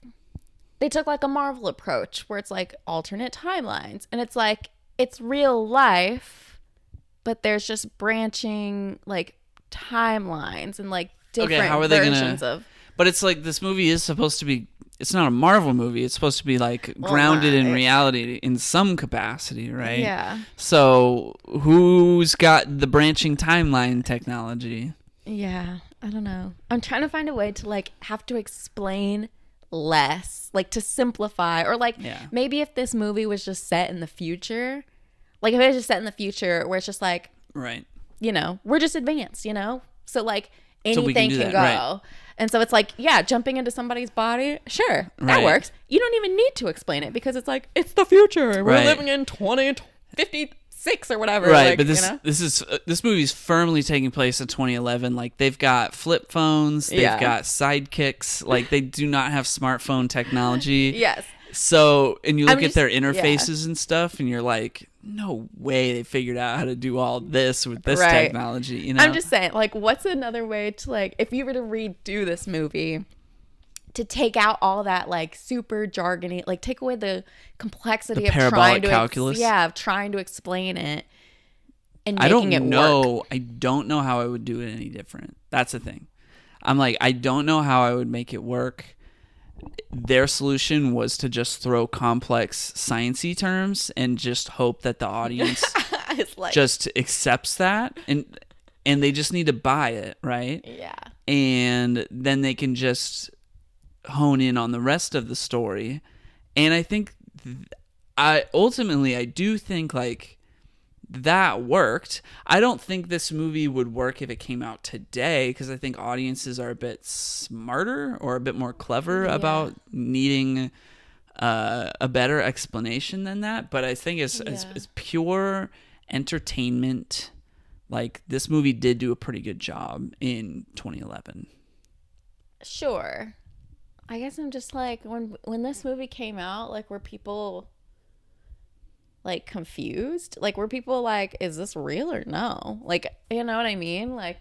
they took like a Marvel approach where it's like alternate timelines, and it's like it's real life, but there's just branching like timelines and like different versions of. But it's like this movie is supposed to be. It's not a Marvel movie. It's supposed to be like grounded in reality in some capacity, right? Yeah. So who's got the branching timeline technology? Yeah, I don't know. I'm trying to find a way to like have to explain less, like to simplify, or like maybe if this movie was just set in the future, like if it was just set in the future where it's just like, right, we're just advanced, so like anything can go. Right. And so it's like, jumping into somebody's body, sure, that works. You don't even need to explain it, because it's like, it's the future. We're living in 2056 or whatever. Right, like, but this movie's firmly taking place in 2011. Like, they've got flip phones, they've got sidekicks. Like, they do not have smartphone technology. Yes. So, and you look at their interfaces and stuff, and you're like, no way they figured out how to do all this with this technology, I'm just saying, like, what's another way to, like, if you were to redo this movie, to take out all that, like, super jargony, like, take away the complexity of trying to calculus. Of trying to explain it and making it work. I don't know how I would do it any different. That's the thing. I'm like, I don't know how I would make it work. Their solution was to just throw complex sciencey terms and just hope that the audience just accepts that, and they just need to buy it, right? Yeah. And then they can just hone in on the rest of the story. And I think I do think like that worked. I don't think this movie would work if it came out today, because I think audiences are a bit smarter or a bit more clever about needing a better explanation than that. But I think as pure entertainment, like, this movie did do a pretty good job in 2011. Sure. I guess I'm just like, when this movie came out, like, were people like confused? Like, were people like, is this real or no? Like, you know what I mean? Like,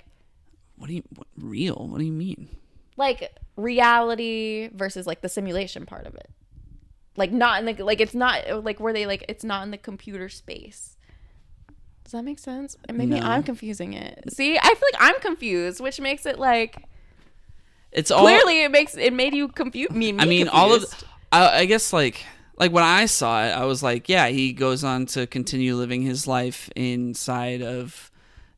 real? What do you mean? like reality versus like the simulation part of it. Like, not in the, like, it's not like, where they like, it's not in the computer space. Does that make sense? And maybe No. I'm confusing it. See, I feel like I'm confused, which makes it like, It's all clearly it made you confuse me. I mean, confused. all of I guess like when I saw it, I was like, yeah, he goes on to continue living his life inside of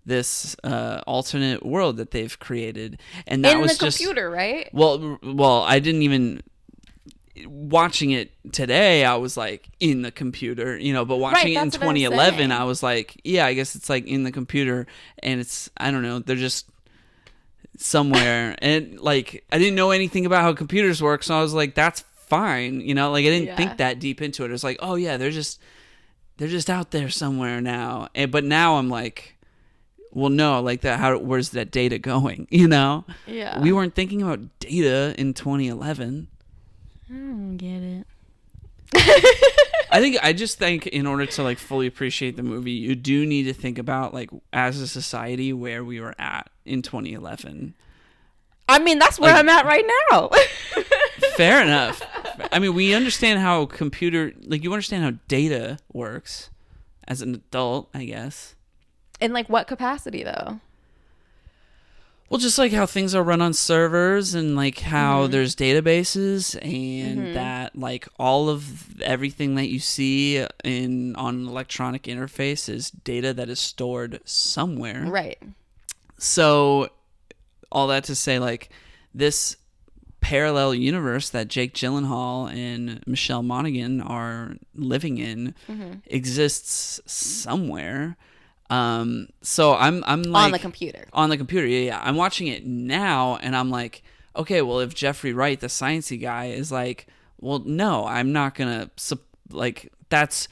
this alternate world that they've created, and that in was the just computer, right? well, I didn't even watching it today. I was like in the computer, but watching it in that's what I'm 2011, saying. I was like, yeah, I guess it's like in the computer, and it's I don't know, they're just somewhere, and like I didn't know anything about how computers work, so I was like, that's fine, like I didn't think that deep into it. It was like, oh yeah, they're just out there somewhere now, but now I'm like, well, no, like that, where's that data going? Yeah. We weren't thinking about data in 2011. I don't get it. I just think in order to like fully appreciate the movie, you do need to think about like as a society where we were at in 2011. I mean, that's where Like- I'm at right now. Fair enough. I mean, we understand how you understand how data works as an adult, I guess. In like what capacity though? Well, just like how things are run on servers and like how there's databases and that like all of everything that you see on an electronic interface is data that is stored somewhere. Right. So all that to say, like, this parallel universe that Jake Gyllenhaal and Michelle Monaghan are living in exists somewhere. So I'm like On the computer. on the computer. Yeah. I'm watching it now and I'm like, okay, well, if Jeffrey Wright, the sciencey guy, is like, well, no, I'm not gonna like that's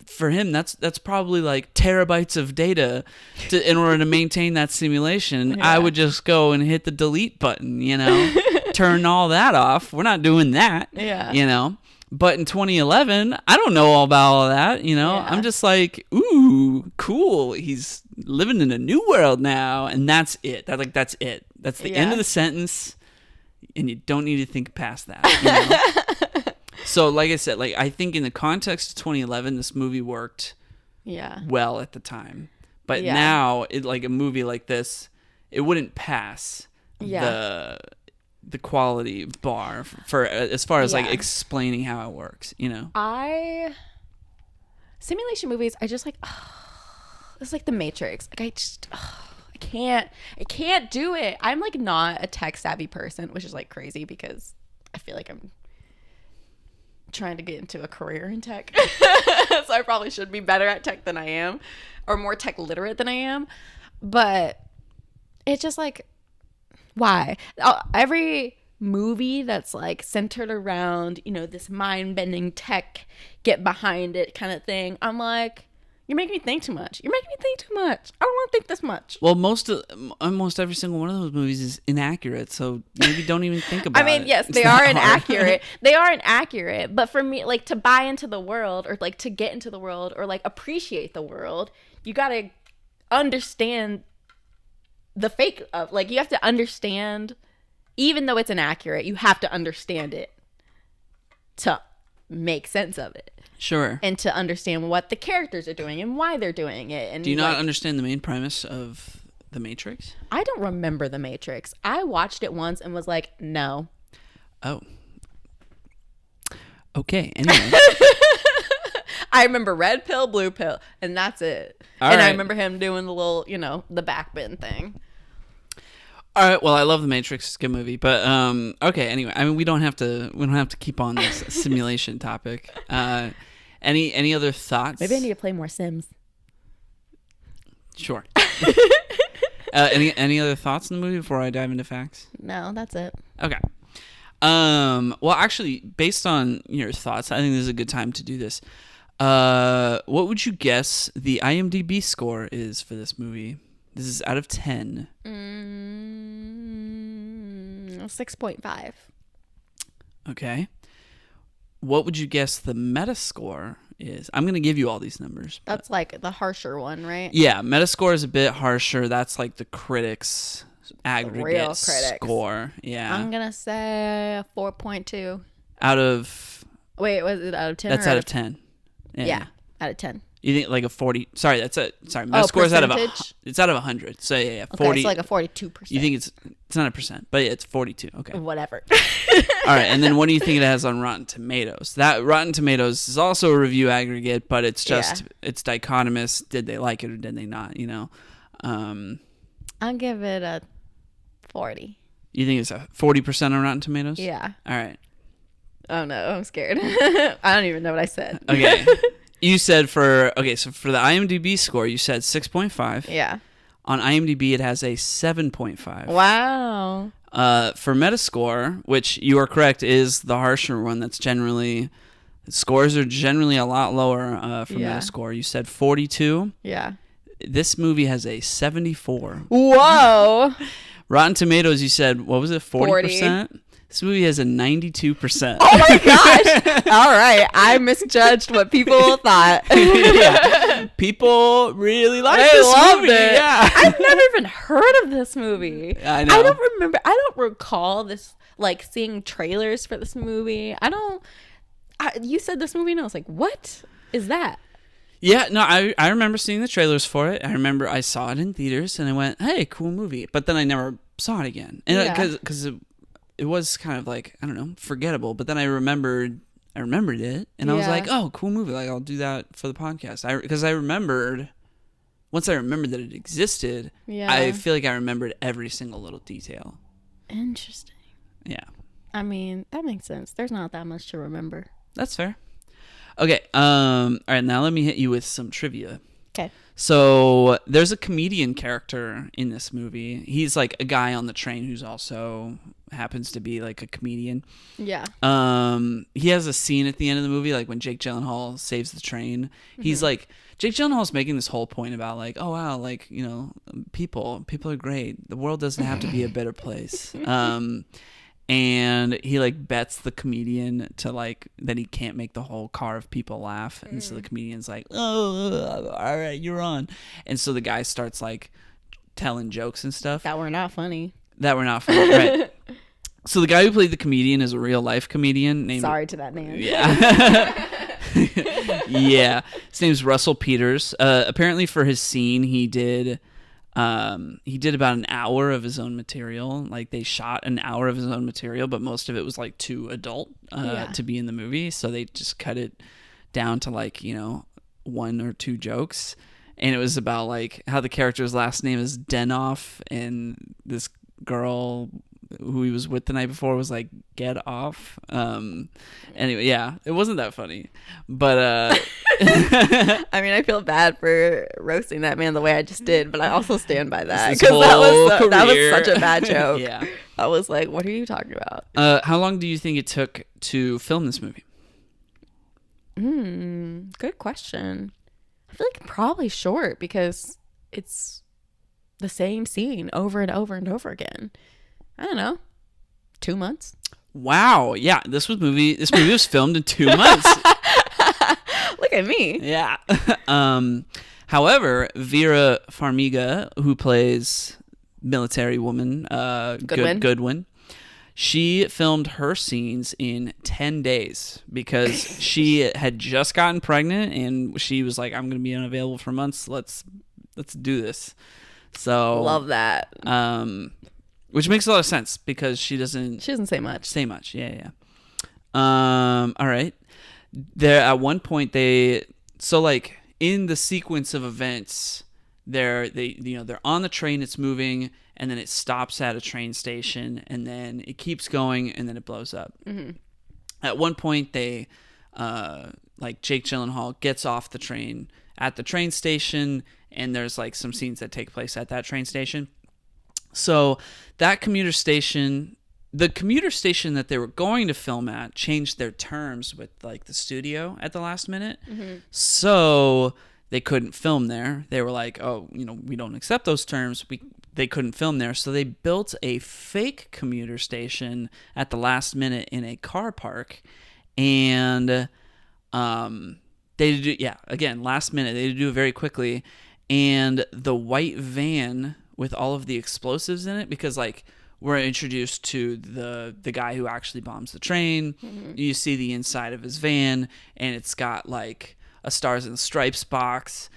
for him that's probably like terabytes of data in order to maintain that simulation. Yeah. I would just go and hit the delete button, turn all that off. We're not doing that. Yeah. But in 2011, I don't know all about all that, I'm just like, ooh, cool. He's living in a new world now, and that's it. That's it. That's the end of the sentence, and you don't need to think past that. So, like I said, like I think in the context of 2011, this movie worked well at the time. But now, like a movie like this, it wouldn't pass the quality bar for as far as like explaining how it works, Simulation movies, I just like, it's like The Matrix. Like I can't do it. I'm like not a tech savvy person, which is like crazy because I feel like I'm trying to get into a career in tech. So I probably should be better at tech than I am, or more tech literate than I am. But it's just like, why? Every movie that's like centered around, this mind-bending tech, get behind it kind of thing, I'm like, you're making me think too much. You're making me think too much. I don't want to think this much. Well, almost every single one of those movies is inaccurate, so maybe don't even think about it. I mean, yes, It's they not are hard. inaccurate. They are inaccurate. But for me, like, to buy into the world, or like to get into the world, or like appreciate the world, you got to understand the fake of, like, you have to understand, even though it's inaccurate, you have to understand it to make sense of it. Sure. And to understand what the characters are doing and why they're doing it. And do you not like, understand the main premise of The Matrix? I don't remember The Matrix. I watched it once and was like, no. Oh. Okay, anyway. I remember red pill, blue pill, and that's it. All I right. remember him doing the little, the backbend thing. All right. Well, I love The Matrix. It's a good movie, but okay. Anyway, I mean, we don't have to keep on this simulation topic. Any other thoughts? Maybe I need to play more Sims. Sure. Any other thoughts on the movie before I dive into facts? No, that's it. Okay. Well, actually, based on your thoughts, I think this is a good time to do this. What would you guess the IMDb score is for this movie? This is out of 10. 6.5. Okay. What would you guess the Metascore is? I'm going to give you all these numbers. That's like the harsher one, right? Yeah, Metascore is a bit harsher. That's like the critics' aggregate real critics. score. Yeah. I'm going to say 4.2. Out of... Wait, was it out of 10? That's out of 10. Yeah, out of 10. You think like a 40... Sorry, Metascore is out of it's out of 100. So yeah, 40. Okay, so like a 42%. You think it's not a percent, but it's 42. Okay. Whatever. All right, and then what do you think it has on Rotten Tomatoes? That Rotten Tomatoes is also a review aggregate, but it's just it's dichotomous. Did they like it or did they not? You know. I'll give it a 40. You think it's a 40% on Rotten Tomatoes? Yeah. All right. Oh no, I'm scared. I don't even know what I said. Okay. You said so for the IMDb score, you said 6.5. Yeah. On IMDb, it has a 7.5. Wow. For Metascore, which you are correct, is the harsher one. That's generally scores are generally a lot lower for Metascore. You said 42. Yeah. This movie has a 74. Whoa. Rotten Tomatoes, you said what was it? 40%. This movie has a 92%. Oh my gosh! All right, I misjudged what people thought. Yeah. People really like this movie. It. Yeah, I've never even heard of this movie. I know. I don't recall this, like, seeing trailers for this movie. You said this movie, and I was like, what is that? Yeah, no, I remember seeing the trailers for it. I remember I saw it in theaters, and I went, "Hey, cool movie." But then I never saw it again, and because it was kind of like, I don't know, forgettable. But then I remembered it, and I was like, "Oh, cool movie! Like, I'll do that for the podcast." Because I remembered, once I remembered that it existed, I feel like I remembered every single little detail. Interesting. Yeah. I mean, that makes sense. There's not that much to remember. That's fair. Okay. All right. Now let me hit you with some trivia. Okay. So there's a comedian character in this movie. He's like a guy on the train who's also happens to be like a comedian. Yeah. He has a scene at the end of the movie, like when Jake Gyllenhaal saves the train. Mm-hmm. He's like, Jake Gyllenhaal's making this whole point about like, oh wow, like, you know, people are great. The world doesn't have to be a better place. And he like bets the comedian to like that he can't make the whole car of people laugh, and so the comedian's like, "Oh, all right, you're on." And so the guy starts like telling jokes and stuff that were not funny. Right? So the guy who played the comedian is a real life comedian named. Sorry to that man. Yeah. Yeah. His name's Russell Peters. Apparently, for his scene, he did about an hour of his own material. Like, they shot an hour of his own material, but most of it was like too adult to be in the movie, so they just cut it down to like, you know, 1 or 2 jokes. And it was about like how the character's last name is Denoff, and this girl who he was with the night before was like, get off. Anyway, yeah, it wasn't that funny, but I mean, I feel bad for roasting that man the way I just did, but I also stand by that, because that was such a bad joke. Yeah, I was like, what are you talking about? How long do you think it took to film this movie? Good question. I feel like probably short, because it's the same scene over and over and over again. I don't know, 2 months. Wow. Yeah, this movie was filmed in 2 months. Look at me. Yeah. However, Vera Farmiga, who plays military woman Goodwin, she filmed her scenes in 10 days because she had just gotten pregnant, and she was like, I'm going to be unavailable for months. Let's do this. So love that. Which makes a lot of sense because she doesn't say much. Yeah. All right. There at one point like in the sequence of events, they're on the train, it's moving, and then it stops at a train station, and then it keeps going, and then it blows up. Mm-hmm. At one point, they like Jake Gyllenhaal gets off the train at the train station, and there's like some scenes that take place at that train station. So that commuter station, the commuter station that they were going to film at, changed their terms with like the studio at the last minute. Mm-hmm. So they couldn't film there. They were like, oh, you know, we don't accept those terms. they couldn't film there, so they built a fake commuter station at the last minute in a car park, and again, last minute, they do it very quickly, and the white van with all of the explosives in it, because like we're introduced to the guy who actually bombs the train. Mm-hmm. You see the inside of his van, and it's got like a Stars and Stripes box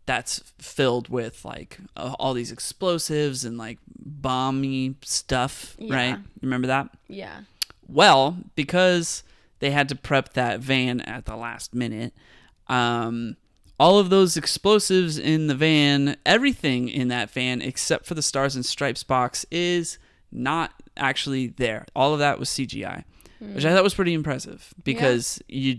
that's filled with like all these explosives and like bomby stuff, right? Remember that? Yeah. Well, because they had to prep that van at the last minute, all of those explosives in the van, everything in that van except for the Stars and Stripes box is not actually there. All of that was CGI, which I thought was pretty impressive because you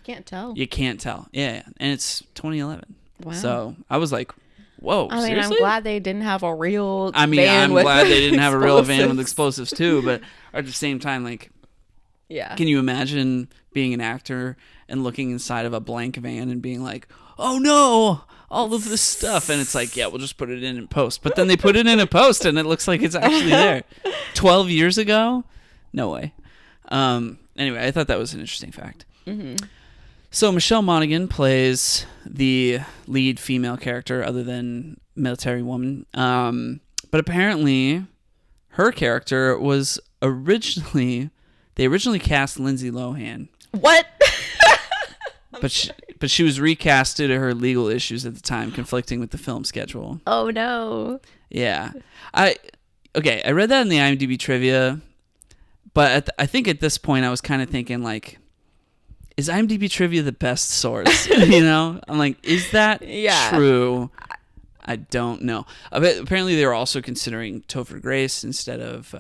can't tell. You can't tell. Yeah. And it's 2011. Wow. So I was like, whoa, seriously? I'm glad they didn't have a real I'm glad they didn't have a real van with explosives too, but at the same time, like, can you imagine being an actor and looking inside of a blank van and being like, oh no, all of this stuff, and it's like, yeah, we'll just put it in post. But then they put it in a post and it looks like it's actually there. 12 years ago? No way. Anyway, I thought that was an interesting fact. Mm-hmm. So Michelle Monaghan plays the lead female character other than Military Woman. But apparently her character was they originally cast Lindsay Lohan. What? But she was recast due to her legal issues at the time, conflicting with the film schedule. Oh no. Yeah. I read that in the IMDb trivia, but I think at this point I was kind of thinking like, is IMDb trivia the best source? You know? I'm like, is that true? I don't know. Apparently they were also considering Topher Grace instead of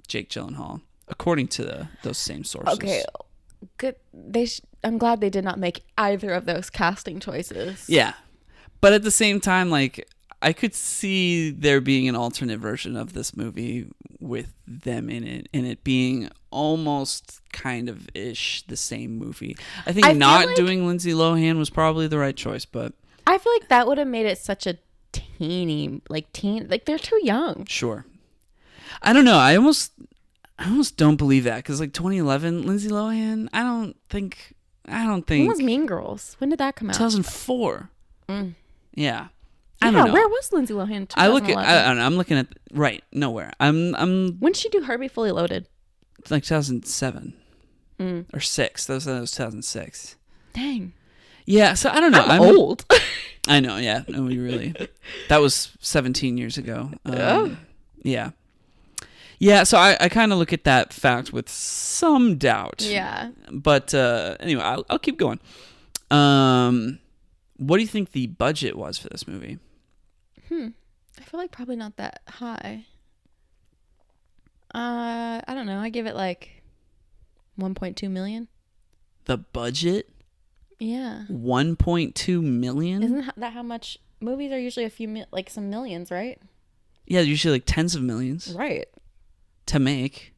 Jake Gyllenhaal, according to those same sources. Okay. Good. I'm glad they did not make either of those casting choices. Yeah. But at the same time, like, I could see there being an alternate version of this movie with them in it, and it being almost kind of ish the same movie. I think not doing Lindsay Lohan was probably the right choice, but I feel like that would have made it such a teen, like they're too young. Sure. I don't know. I almost don't believe that because like 2011, Lindsay Lohan. I don't think. When was Mean Girls? When did that come out? 2004. Yeah. I don't know. Where was Lindsay Lohan? I don't know. I'm looking at nowhere. I'm. When did she do Herbie Fully Loaded? Like 2007 or 6. That was 2006. Dang. Yeah. So I don't know. I'm old. I know. Yeah. No, you really. That was 17 years ago. Yeah. Yeah, so I kind of look at that fact with some doubt. Yeah. But anyway, I'll keep going. What do you think the budget was for this movie? I feel like probably not that high. I don't know. I give it like 1.2 million. The budget? Yeah. 1.2 million? Isn't that how much movies are usually some millions, right? Yeah, usually like tens of millions. Right. To make.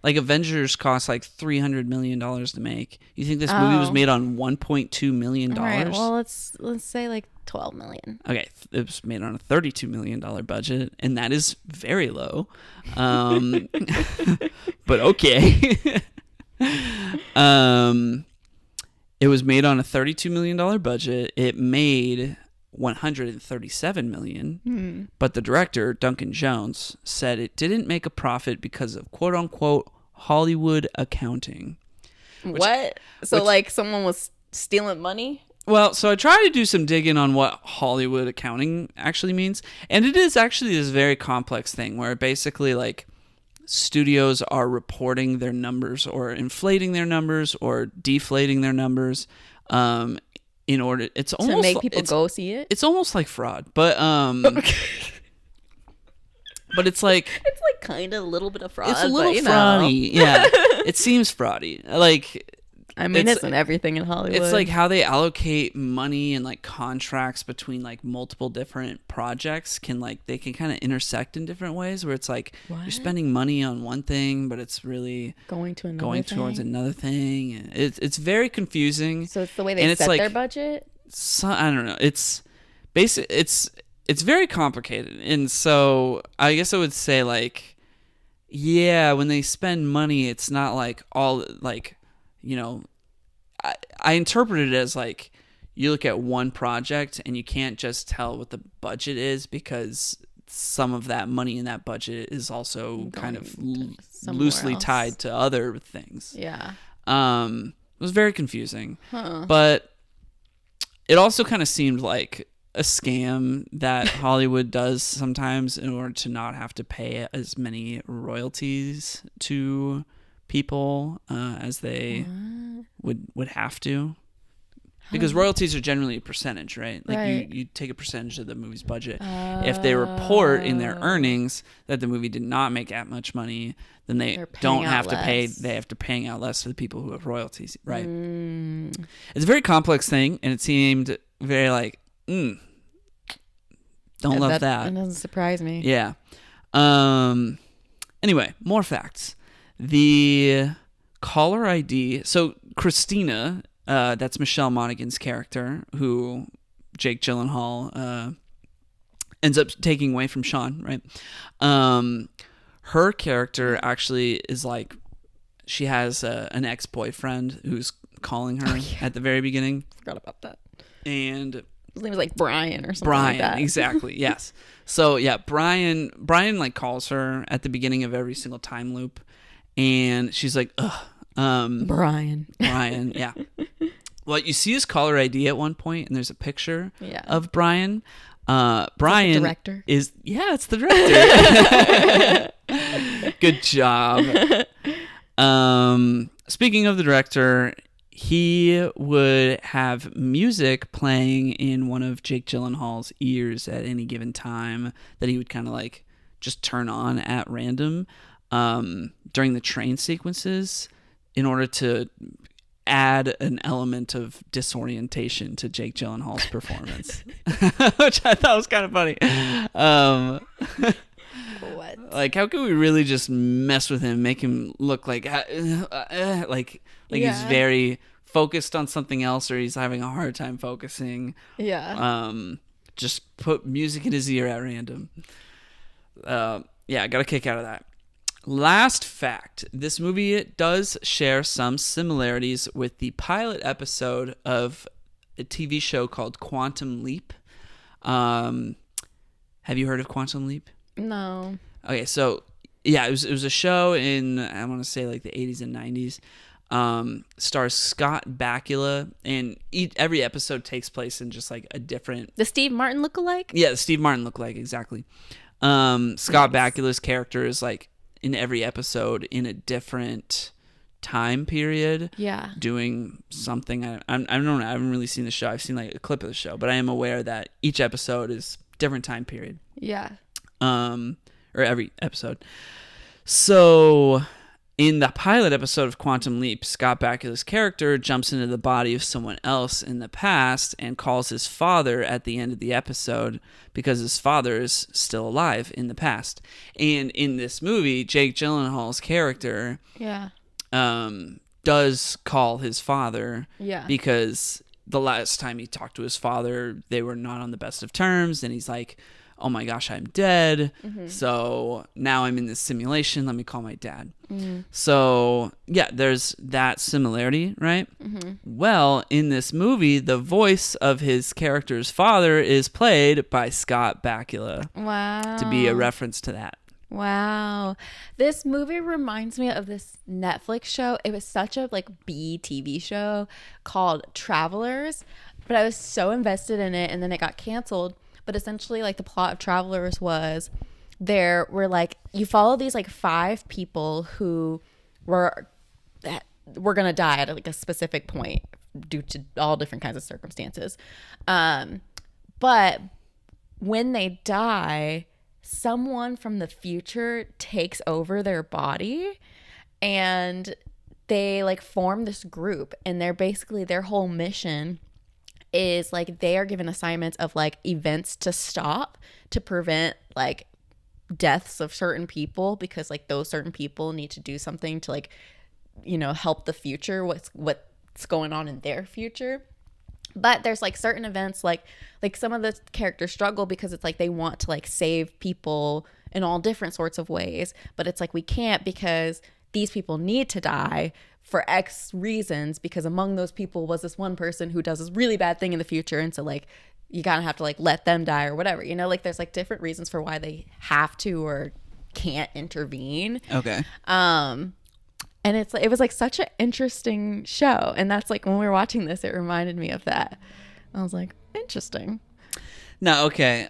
Like Avengers cost like $300 million to make. You think this movie was made on $1.2 million? All right, well, let's say like 12 million. Okay, it was made on a $32 million budget, and that is very low. But okay. It was made on a $32 million budget. It made $137 million, but the director, Duncan Jones, said it didn't make a profit because of quote-unquote Hollywood accounting. What? So like someone was stealing money? Well, so I tried to do some digging on what Hollywood accounting actually means, and it is actually this very complex thing where basically like studios are reporting their numbers or inflating their numbers or deflating their numbers in order it's almost to make people go see it. It's almost like fraud, but but it's like kind of a little bit of fraud. It's a little fraudy. Yeah. It seems fraudy. Like, I mean, isn't everything in Hollywood? It's like how they allocate money and like contracts between like multiple different projects they can kind of intersect in different ways where it's like you're spending money on one thing, but it's really going towards another thing. And it's very confusing. So it's the way they set their budget? So, I don't know. It's basic. it's very complicated. And so I guess I would say, like, yeah, when they spend money, it's not like all, like, you know, I interpret it as like you look at one project and you can't just tell what the budget is, because some of that money in that budget is also kind of loosely tied to other things. Yeah. It was very confusing. But it also kind of seemed like a scam that Hollywood does sometimes in order to not have to pay as many royalties to people as they would have to. Because royalties are generally a percentage, right? Like you take a percentage of the movie's budget. If they report in their earnings that the movie did not make that much money, then they don't have to pay. They have to paying out less for the people who have royalties, right? It's a very complex thing, and it seemed very like, don't love that. That doesn't surprise me. Yeah. Anyway, more facts. The caller ID. So Christina. That's Michelle Monaghan's character, who Jake Gyllenhaal ends up taking away from Sean, right? Her character actually is like, she has an ex-boyfriend who's calling her at the very beginning. Forgot about that. And his name was like Brian or something like that. Exactly, yes. So yeah, Brian like calls her at the beginning of every single time loop, and she's like, ugh. Brian, yeah. Well, you see his caller ID at one point, and there's a picture of Brian. Brian, the director? It's the director. Good job. Speaking of the director, he would have music playing in one of Jake Gyllenhaal's ears at any given time that he would kind of like just turn on at random during the train sequences, in order to add an element of disorientation to Jake Gyllenhaal's performance, which I thought was kind of funny. What? Like, how can we really just mess with him, make him look like he's very focused on something else, or he's having a hard time focusing? Yeah. Just put music in his ear at random. I got a kick out of that. Last fact, this movie does share some similarities with the pilot episode of a TV show called Quantum Leap. Have you heard of Quantum Leap? No. Okay, so yeah, it was a show in, I want to say, like the 80s and 90s. Stars Scott Bakula, and every episode takes place in just like a different... The Steve Martin lookalike? Yeah, the Steve Martin lookalike, exactly. Scott Bakula's character is like in every episode in a different time period, doing something. I don't know, I haven't really seen the show. I've seen like a clip of the show, but I am aware that each episode is different time period, or every episode. So in the pilot episode of Quantum Leap, Scott Bakula's character jumps into the body of someone else in the past and calls his father at the end of the episode, because his father is still alive in the past. And in this movie, Jake Gyllenhaal's character does call his father, because the last time he talked to his father, they were not on the best of terms, and he's like, oh my gosh, I'm dead. So now I'm in this simulation. Let me call my dad. So yeah, there's that similarity, right? Well, in this movie, the voice of his character's father is played by Scott Bakula. Wow. To be a reference to that. Wow. This movie reminds me of this Netflix show. It was such a like B TV show called Travelers, but I was so invested in it, and then it got canceled. But essentially, like, the plot of Travelers was, there were like, you follow these like 5 people who were gonna die at like a specific point due to all different kinds of circumstances. But when they die, someone from the future takes over their body, and they like form this group, and they're basically, their whole mission is like they are given assignments of like events to stop to prevent like deaths of certain people, because like those certain people need to do something to like, you know, help the future, what's going on in their future. But there's like certain events, like some of the characters struggle because it's like they want to like save people in all different sorts of ways, but it's like we can't because these people need to die for X reasons, because among those people was this one person who does this really bad thing in the future, and so like you kind of have to like let them die or whatever, you know, like there's like different reasons for why they have to or can't intervene. Okay. And it was like such an interesting show. And that's like when we were watching this, it reminded me of that. I was like, interesting. No, okay.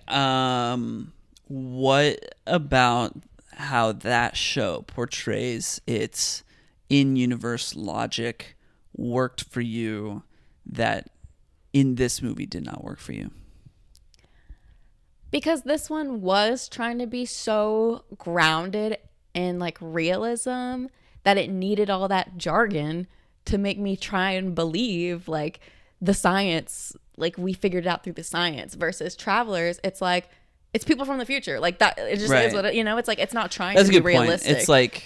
What about how that show portrays its in-universe logic worked for you that in this movie did not work for you? Because this one was trying to be so grounded in like realism that it needed all that jargon to make me try and believe like the science, like we figured it out through the science, versus Travelers. It's like, it's people from the future. Like that, it just is what it, you know, it's like, it's not trying to be realistic. Point. It's like,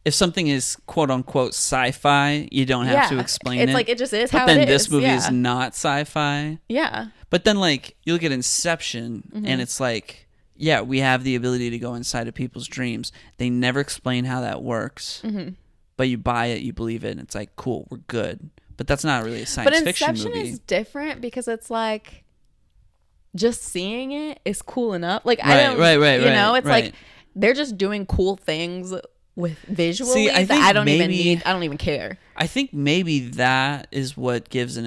if something is quote unquote sci-fi, you don't have to explain it. It's like, it just is how it is. But then this movie is not sci-fi. Yeah. But then like, you look at Inception and it's like, yeah, we have the ability to go inside of people's dreams. They never explain how that works. But you buy it, you believe it, and it's like, cool, we're good. But that's not really a science fiction movie. But Inception is different because it's like, just seeing it is cool enough. Like, right. You know, it's like they're just doing cool things with visually that I don't even care. I think maybe that is what gives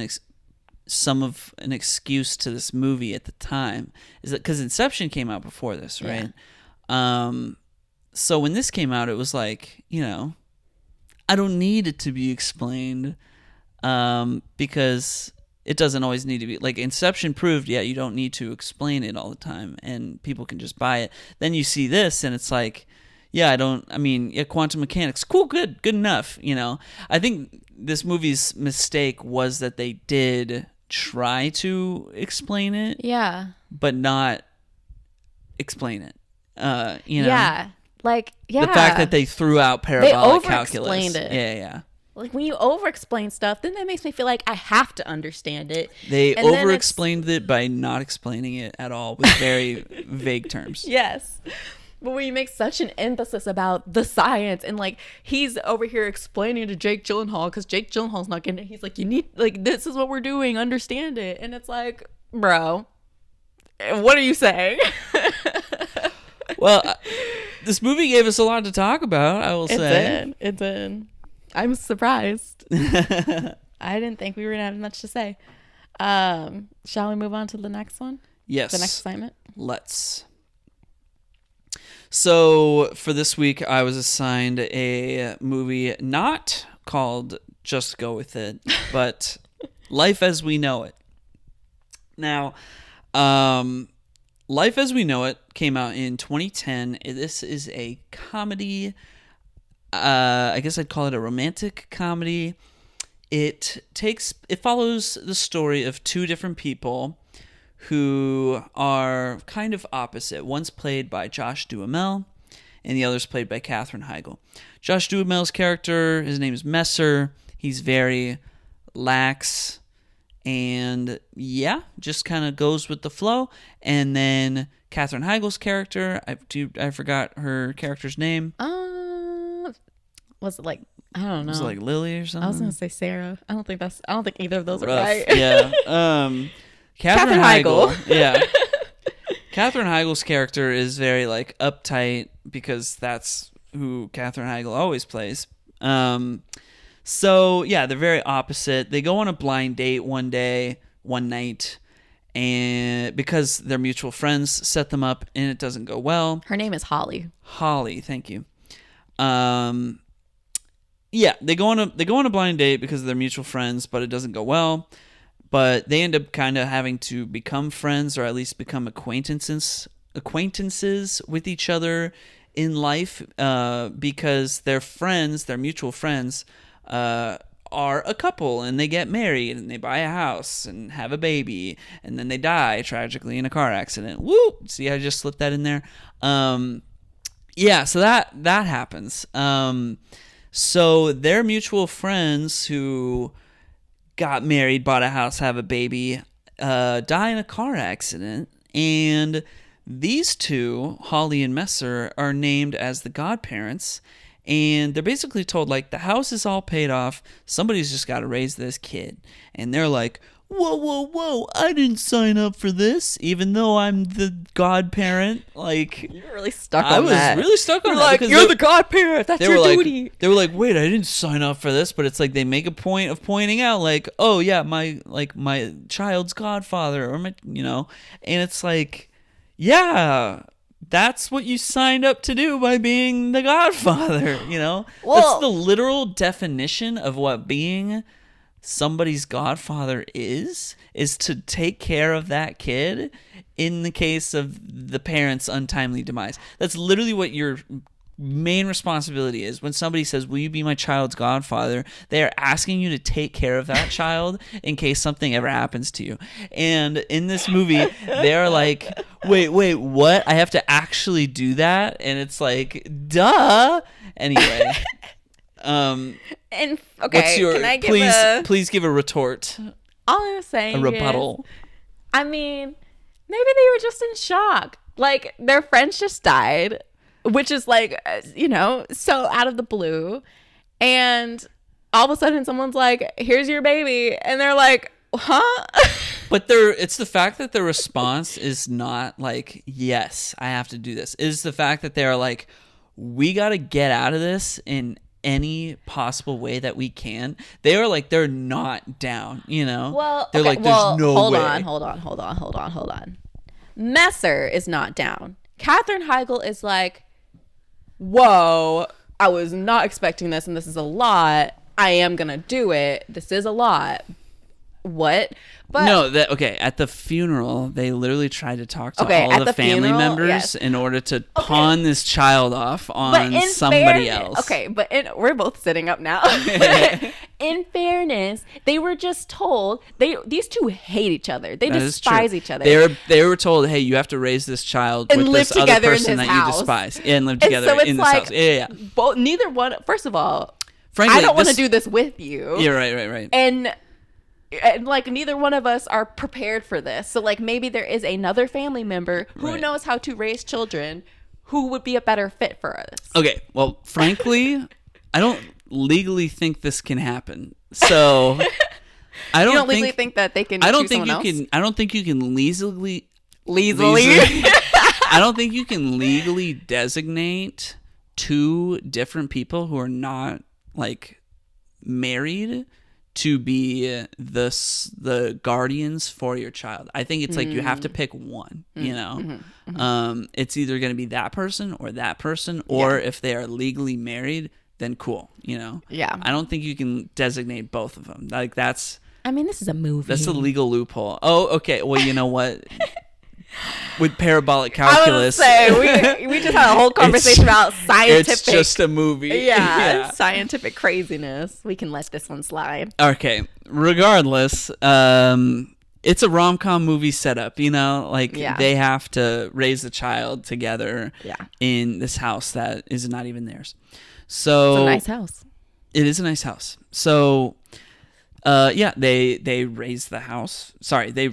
some of an excuse to this movie at the time, is that because Inception came out before this, right? Yeah. So when this came out, it was like, you know, I don't need it to be explained, because it doesn't always need to be. Like Inception proved, you don't need to explain it all the time, and people can just buy it. Then you see this, and it's like, quantum mechanics, cool, good enough, you know. I think this movie's mistake was that they did try to explain it, but not explain it. You know, the fact that they threw out parabolic calculus. They over-explained it. Yeah. Like when you over-explain stuff, then that makes me feel like I have to understand it. They over-explained it by not explaining it at all with very vague terms. Yes. But when you make such an emphasis about the science, and like he's over here explaining to Jake Gyllenhaal because Jake Gyllenhaal's not getting it. He's like, you need, like, this is what we're doing, understand it. And it's like, bro, what are you saying? Well, this movie gave us a lot to talk about, I will say. It did. I'm surprised. I didn't think we were going to have much to say. Shall we move on to the next one? Yes. The next assignment? Let's. So for this week, I was assigned a movie not called Just Go With It, but Life as We Know It. Now, Life as We Know It came out in 2010. This is a comedy. I guess I'd call it a romantic comedy. It follows the story of two different people who are kind of opposite. One's played by Josh Duhamel, and the other's played by Katherine Heigl. Josh Duhamel's character, his name is Messer. He's very lax, and just kind of goes with the flow. And then Katherine Heigl's character, I forgot her character's name. Was it like, I don't know. Was it like Lily or something? I was gonna say Sarah. I don't think either of those Rough. are right. Yeah. Katherine Heigl. Yeah. Katherine Heigl's character is very like uptight because that's who Katherine Heigl always plays. So yeah, they're very opposite. They go on a blind date one night, and because their mutual friends set them up, and it doesn't go well. Her name is Holly. Holly, thank you. Yeah, they go on a blind date because of their mutual friends, but it doesn't go well. But they end up kind of having to become friends, or at least become acquaintances with each other in life, because their mutual friends, are a couple, and they get married, and they buy a house and have a baby, and then they die tragically in a car accident. Woo! See, I just slipped that in there. Yeah, so that happens. So their mutual friends who got married, bought a house, have a baby, die in a car accident, and these two, Holly and Messer, are named as the godparents, and they're basically told, like, the house is all paid off, somebody's just got to raise this kid. And they're like, whoa, I didn't sign up for this, even though I'm the godparent. Like, You're really stuck I on was that. really stuck on You're that. like, because you're the godparent. That's your duty. They were like, wait, I didn't sign up for this, but it's like they make a point of pointing out, like, oh yeah, my child's godfather, or my, and it's like, yeah, that's what you signed up to do by being the godfather. Well, that's the literal definition of what being somebody's godfather is to take care of that kid in the case of the parent's untimely demise. That's literally what your main responsibility is. When somebody says, will you be my child's godfather, they are asking you to take care of that child in case something ever happens to you. And in this movie, they're like, wait, what? I have to actually do that? And it's like, duh. Anyway. And okay, what's your, can I give please give a retort. All I'm saying a rebuttal. I mean, maybe they were just in shock. Like, their friends just died, which is like, so out of the blue. And all of a sudden someone's like, here's your baby. And they're like, huh? But it's the fact that the response is not like, yes, I have to do this. It is the fact that they're like, we got to get out of this in any possible way that we can. They are like, they're not down, Well, they're okay, like, there's no way. Hold on. Messer is not down. Katherine Heigl is like, whoa, I was not expecting this, and this is a lot. I am gonna do it. This is a lot. What? But no, at the funeral, they literally tried to talk to all the family members, yes, in order to pawn this child off on somebody else. Okay, but we're both sitting up now. But in fairness, they were just told these two hate each other. They despise each other. They were told, hey, you have to raise this child and with live this other person that house. You despise, and live together in this house. Yeah. Both, neither one. First of all, frankly, I don't want to do this with you. Yeah, right. And like, neither one of us are prepared for this. So like, maybe there is another family member who knows how to raise children who would be a better fit for us. Okay, well, frankly, I don't legally think this can happen. So I don't legally think that they can. I don't think you can. I don't think you can legally. I don't think you can legally designate two different people who are not like married to be the guardians for your child. I think it's like you have to pick one, It's either going to be that person, or if they are legally married, then cool, Yeah. I don't think you can designate both of them. Like, this is a movie. That's a legal loophole. Oh, okay. Well, you know what? With parabolic calculus, I was say, we just had a whole conversation about scientific. It's just a movie. Yeah, scientific craziness. We can let this one slide. Okay. Regardless, it's a rom-com movie setup. They have to raise a child together. In this house that is not even theirs. So it's a nice house. It is a nice house. So, they raise the house. Sorry, they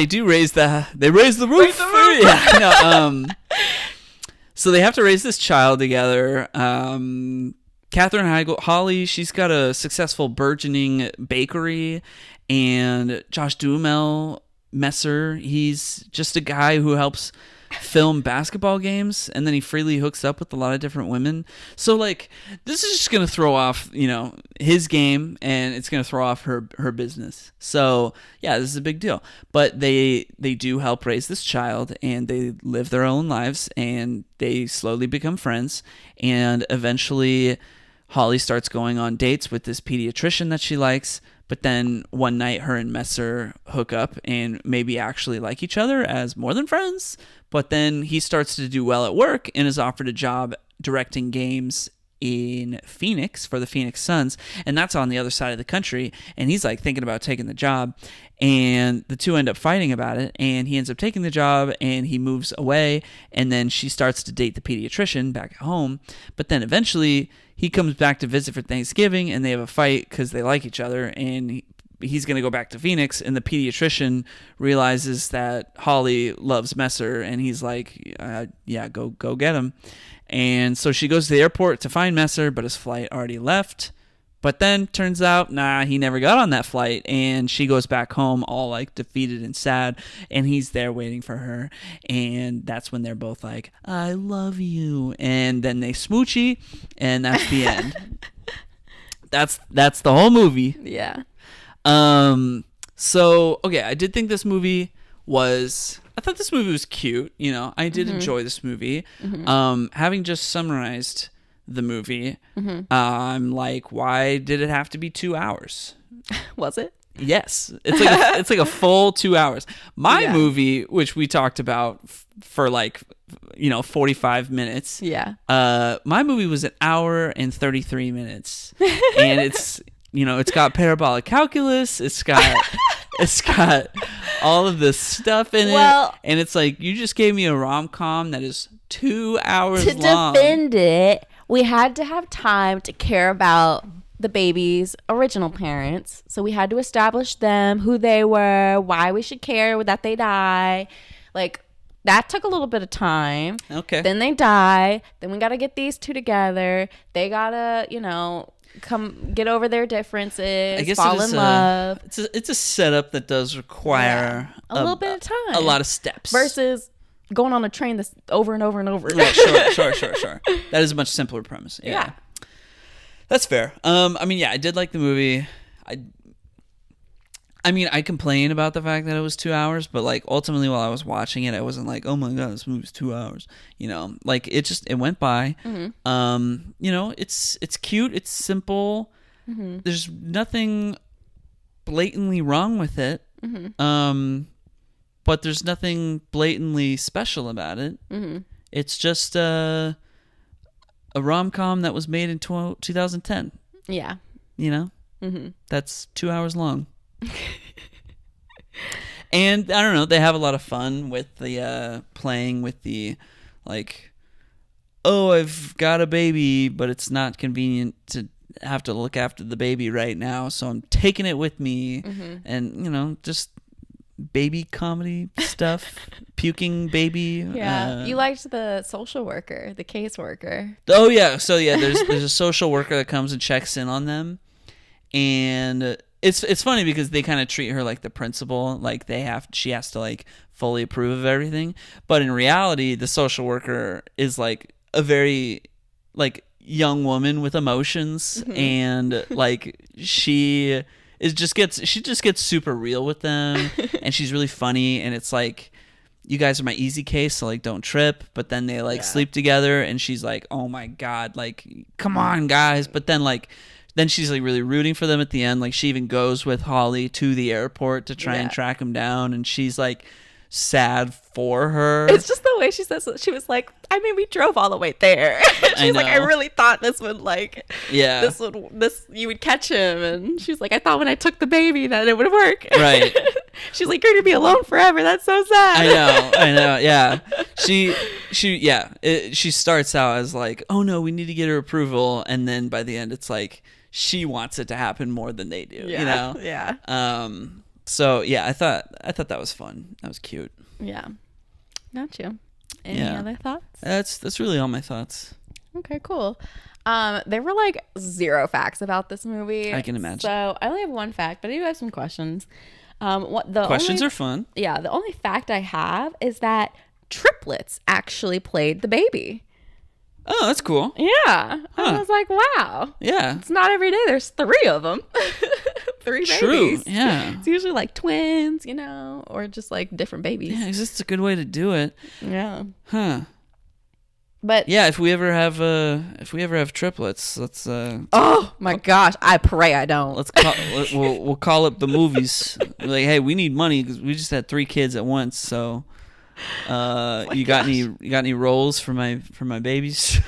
do raise the roof. Yeah, no, so they have to raise this child together. Katherine Heigl, Holly, she's got a successful burgeoning bakery, and Josh Duhamel, Messer, he's just a guy who helps film basketball games, and then he freely hooks up with a lot of different women. So like, this is just gonna throw off his game, and it's gonna throw off her business. So yeah, this is a big deal. But they do help raise this child, and they live their own lives, and they slowly become friends, and eventually Holly starts going on dates with this pediatrician that she likes. But then one night, her and Messer hook up and maybe actually like each other as more than friends. But then he starts to do well at work and is offered a job directing games in Phoenix for the Phoenix Suns, and that's on the other side of the country, and he's like thinking about taking the job, and the two end up fighting about it, and he ends up taking the job, and he moves away, and then she starts to date the pediatrician back at home, but then eventually he comes back to visit for Thanksgiving, and they have a fight because they like each other, and he's going to go back to Phoenix, and the pediatrician realizes that Holly loves Messer, and he's like, yeah, go get him. And so she goes to the airport to find Messer, but his flight already left. But then turns out, he never got on that flight, and she goes back home all like defeated and sad, and he's there waiting for her, and that's when they're both like, I love you, and then they smoochy, and that's the end. That's the whole movie. Yeah. So okay, I did think this movie I thought this movie was cute, I did enjoy this movie. Having just summarized the movie, I'm like, why did it have to be 2 hours? Was it? Yes. It's like a full 2 hours. My movie, which we talked about for 45 minutes. Yeah. My movie was an hour and 33 minutes. And it's got parabolic calculus. It's got all of this stuff in it. And it's like, you just gave me a rom-com that is 2 hours long. To defend it, we had to have time to care about the baby's original parents. So we had to establish them, who they were, why we should care that they die. Like, that took a little bit of time. Okay. Then they die. Then we got to get these two together. They got to, come get over their differences, I guess fall in love. It's a setup that does require a little bit of time. A lot of steps. Versus going on a train that's over and over and over. Right, sure. That is a much simpler premise. Yeah. That's fair. I did like the movie. I complain about the fact that it was 2 hours, but like ultimately while I was watching it, I wasn't like, oh my god, this movie's 2 hours. Like it went by. It's cute. It's simple. There's nothing blatantly wrong with it. But there's nothing blatantly special about it. It's just a rom-com that was made in 2010. Yeah. That's 2 hours long. And I don't know, they have a lot of fun with the playing with the like, oh, I've got a baby, but it's not convenient to have to look after the baby right now, so I'm taking it with me. And just baby comedy stuff. Puking baby. Yeah. You liked the social worker, the case worker. Oh yeah. So yeah, there's a social worker that comes and checks in on them, and it's funny because they kind of treat her like the principal, like she has to like fully approve of everything. But in reality, the social worker is like a very like young woman with emotions, and like she just gets super real with them, and she's really funny, and it's like, you guys are my easy case, so like don't trip. But then they like sleep together, and she's like, oh my god, like come on guys. But then she's like really rooting for them at the end. Like she even goes with Holly to the airport to try and track him down, and she's like sad for her. It's just the way she says it. She was like, we drove all the way there. She's like, I really thought this would you would catch him. And she's like, I thought when I took the baby that it would work. Right. She's like, you're gonna be alone forever. That's so sad. I know. Yeah. She starts out as like, oh no, we need to get her approval, and then by the end, it's like she wants it to happen more than they do. Yeah. Yeah. So yeah, I thought that was fun. That was cute. Yeah. Got you. Any other thoughts? That's really all my thoughts. Okay, cool. There were like 0 facts about this movie. I can imagine. So I only have 1 fact, but I do have some questions. Questions are fun. Yeah, the only fact I have is that triplets actually played the baby. Oh, that's cool. Yeah. I was like, wow. Yeah. It's not every day. There's 3 of them. 3 babies. True. Yeah. It's usually like twins, or just like different babies. Yeah, it's a good way to do it. Yeah. Huh. But yeah, if we ever have triplets, let's. Oh my gosh! I pray I don't. We'll call up the movies. Like, hey, we need money because we just had 3 kids at once. So, you got any roles for my babies?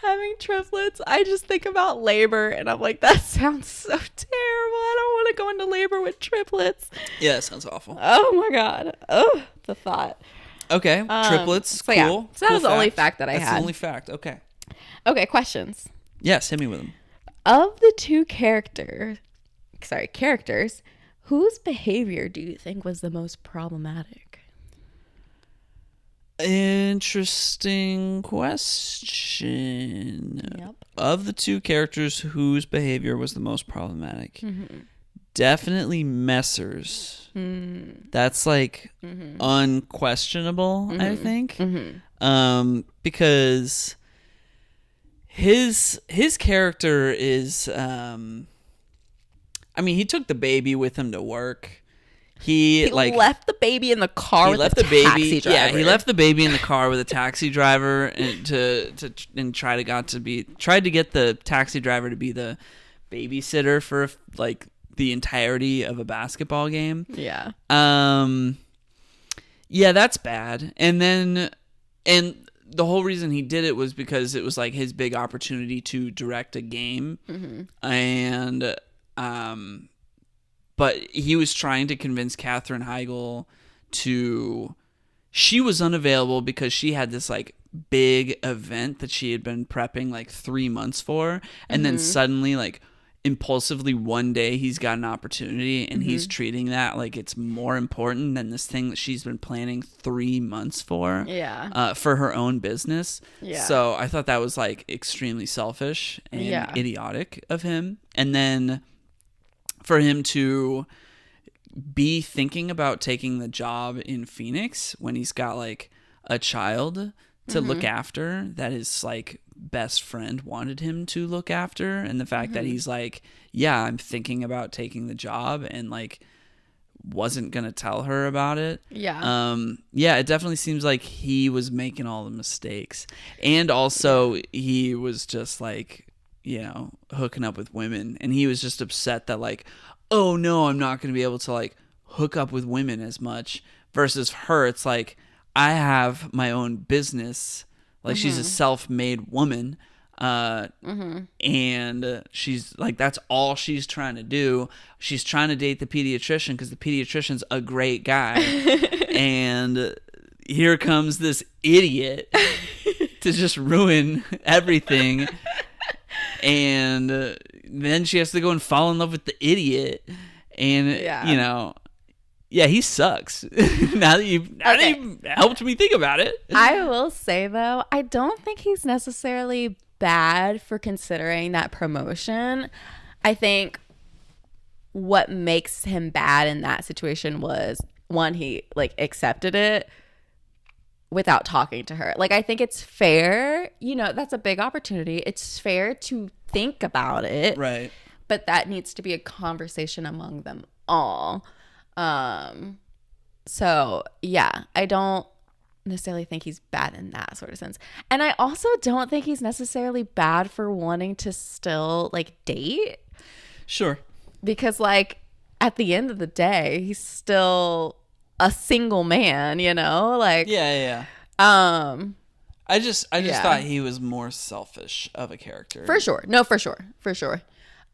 having triplets, I just think about labor, and I'm like, that sounds so terrible. I don't want to go into labor with triplets. Yeah, that sounds awful. Oh my god. Oh, the thought. Okay, triplets. So cool. yeah, so that Cool was the only fact that I That's had. the only fact. Okay. Okay, questions. Yes, hit me with them. Of the two characters, whose behavior do you think was the most problematic? Interesting question. Yep. Of the two characters, whose behavior was the most problematic? Mm-hmm. Definitely Messer's. That's like unquestionable, I think. Because his character is I mean, he took the baby with him to work. He like left the baby in the car with the taxi driver. Yeah, he left the baby in the car with a taxi driver and tried to get the taxi driver to be the babysitter for like the entirety of a basketball game. Yeah. Yeah, that's bad. And the whole reason he did it was because it was like his big opportunity to direct a game. And but he was trying to convince Katherine Heigl she was unavailable because she had this like big event that she had been prepping like 3 months for. And then suddenly like impulsively one day he's got an opportunity and he's treating that like it's more important than this thing that she's been planning 3 months for. Yeah. For her own business. Yeah. So I thought that was like extremely selfish and idiotic of him. And then for him to be thinking about taking the job in Phoenix when he's got like a child to look after that his like best friend wanted him to look after, and the fact that he's like, yeah, I'm thinking about taking the job, and like wasn't gonna tell her about it. Yeah. Yeah, it definitely seems like he was making all the mistakes, and also he was just like, you know, hooking up with women, and he was just upset that like, oh no, I'm not going to be able to like hook up with women as much, versus her, it's like, I have my own business, like she's a self-made woman, and she's like, that's all she's trying to do. She's trying to date the pediatrician because the pediatrician's a great guy, and here comes this idiot to just ruin everything. And then she has to go and fall in love with the idiot, and you know, yeah, he sucks. now that you helped me think about it, I will say though, I don't think he's necessarily bad for considering that promotion. I think what makes him bad in that situation was, one, he like accepted it without talking to her. Like, I think it's fair, you know, that's a big opportunity. It's fair to think about it. right? But that needs to be a conversation among them all. So yeah, I don't necessarily think he's bad in that sort of sense. And I also don't think he's necessarily bad for wanting to still like date. Sure. Because like at the end of the day, he's still a single man, you know? Like Yeah. I just thought he was more selfish of a character. For sure. No, for sure.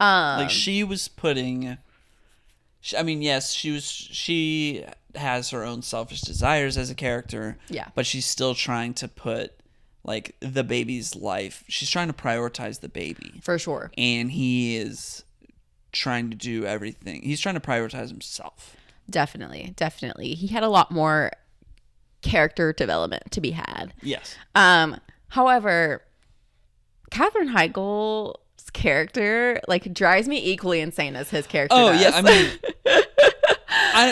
Like she was putting, I mean, yes, she has her own selfish desires as a character. Yeah. But she's still trying to put like the baby's life. She's trying to prioritize the baby. For sure. And he is trying to do everything. He's trying to prioritize himself. Definitely. He had a lot more character development to be had. Yes. However, Katherine Heigl's character like drives me equally insane as his character does. Yeah, I mean,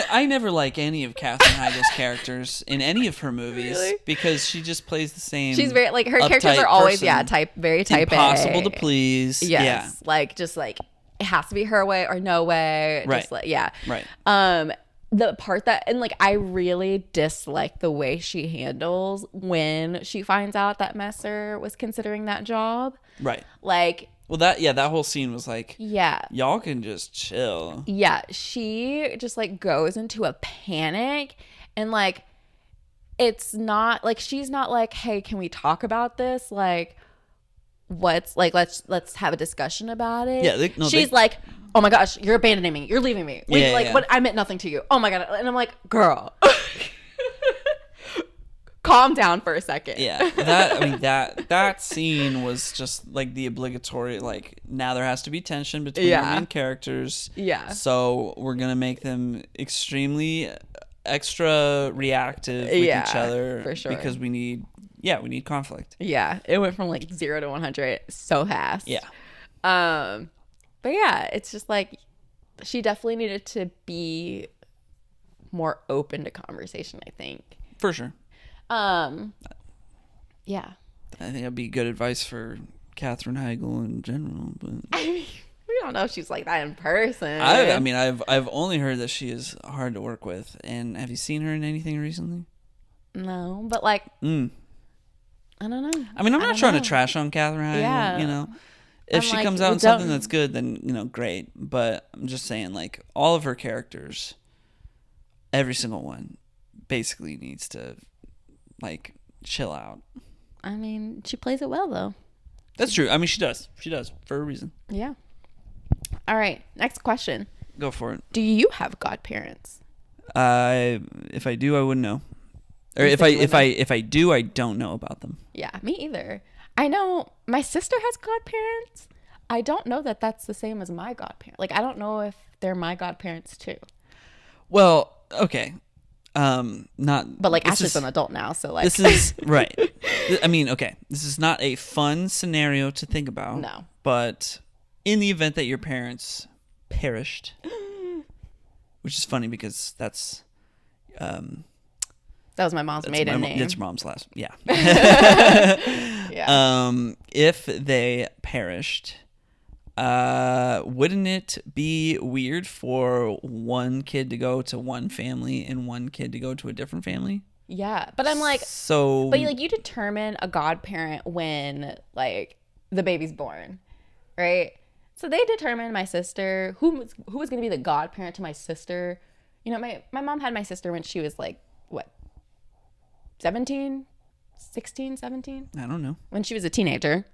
I never like any of Katherine Heigl's characters in any of her movies because she just plays the same. She's very like her characters are always very type impossible A. to please. Yes, yeah. like just like it has to be her way or no way. Right. Just like Right. The part that, and like I really dislike the way she handles when she finds out that Messer was considering that job. Right. Like, well, that whole scene was like, yeah, y'all can just chill. Yeah, she just like goes into a panic, and like it's not like she's not like, hey, can we talk about this? Like, what's like, let's have a discussion about it. Yeah, she's like, oh my gosh, you're abandoning me, you're leaving me. Wait, Yeah. what? I meant nothing to you. Oh my god. And I'm like, girl, calm down for a second. Yeah, that scene was just like the obligatory, like, now there has to be tension between our main characters. Yeah. So we're gonna make them extremely extra reactive with each other, for sure, because we need conflict. Yeah, it went from like 0 to 100 so fast. Yeah. But yeah, it's just like she definitely needed to be more open to conversation, I think. For sure. Yeah. I think that'd be good advice for Katherine Heigl in general, but I mean, we don't know if she's like that in person. I mean, I've only heard that she is hard to work with. And have you seen her in anything recently? No, but like, I don't know. I mean, I'm not trying to trash on Katherine Heigl. Yeah. You know, if she comes out in something that's good, then, you know, great. But I'm just saying, like, all of her characters, every single one, basically needs to, like, chill out. I mean, she plays it well, though. That's true. I mean, she does. She does, for a reason. Yeah. All right. Next question. Go for it. Do you have godparents? If I do, I wouldn't know. Or if I do, I don't know about them. Yeah, me either. I know my sister has godparents. I don't know that that's the same as my godparents. Like, I don't know if they're my godparents too. Well, okay. Not. But like, Ashley's an adult now, so like. This is right. I mean, okay. This is not a fun scenario to think about. No. But in the event that your parents perished, which is funny because that's. That was my mom's maiden name. That's your mom's last. Yeah. Yeah. If they perished, wouldn't it be weird for one kid to go to one family and one kid to go to a different family? Yeah, but I'm like, so. But like, you determine a godparent when like the baby's born, right? So they determined my sister who was going to be the godparent to my sister. You know, my mom had my sister when she was like what, 17, 16, 17? I don't know. When she was a teenager.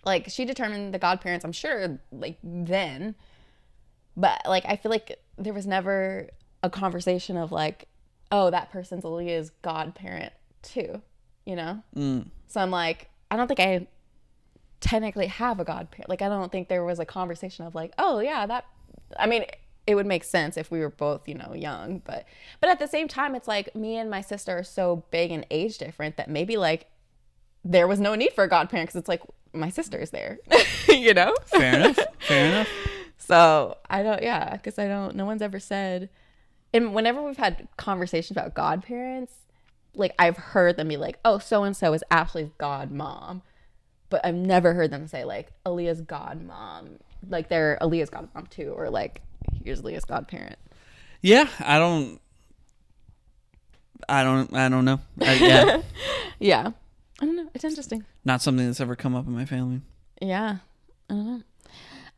Like, she determined the godparents, I'm sure, like, then. But, like, I feel like there was never a conversation of, like, oh, that person's Aaliyah's godparent, too. You know? So I'm like, I don't think I technically have a godparent. Like, I don't think there was a conversation of, like, oh, yeah, that... I mean... It would make sense if we were both, you know, young, but at the same time, it's like me and my sister are so big and age different that maybe like there was no need for a godparent because it's like my sister's there, you know? Fair enough. So because no one's ever said, and whenever we've had conversations about godparents, like I've heard them be like, oh, so-and-so is Ashley's godmom, but I've never heard them say like Aaliyah's godmom, like they're Aaliyah's godmom too, or like, here's Leah's godparent. Yeah, I don't know. Yeah. Yeah. I don't know. It's interesting. Not something that's ever come up in my family. Yeah. I don't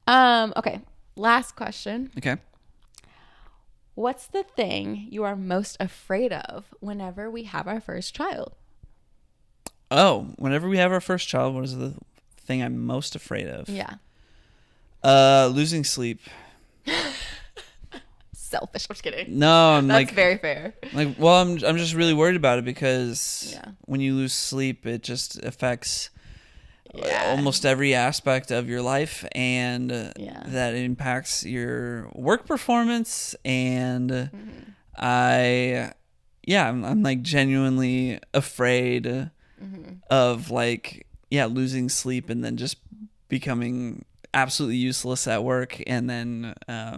know. Okay. Last question. Okay. What's the thing you are most afraid of whenever we have our first child? Oh, whenever we have our first child, what is the thing I'm most afraid of? Yeah. Losing sleep. Selfish. I'm just kidding. No, that's very fair. Like, well, I'm just really worried about it because when you lose sleep, it just affects almost every aspect of your life, and that impacts your work performance. And I'm like genuinely afraid of like losing sleep and then just becoming absolutely useless at work, and then I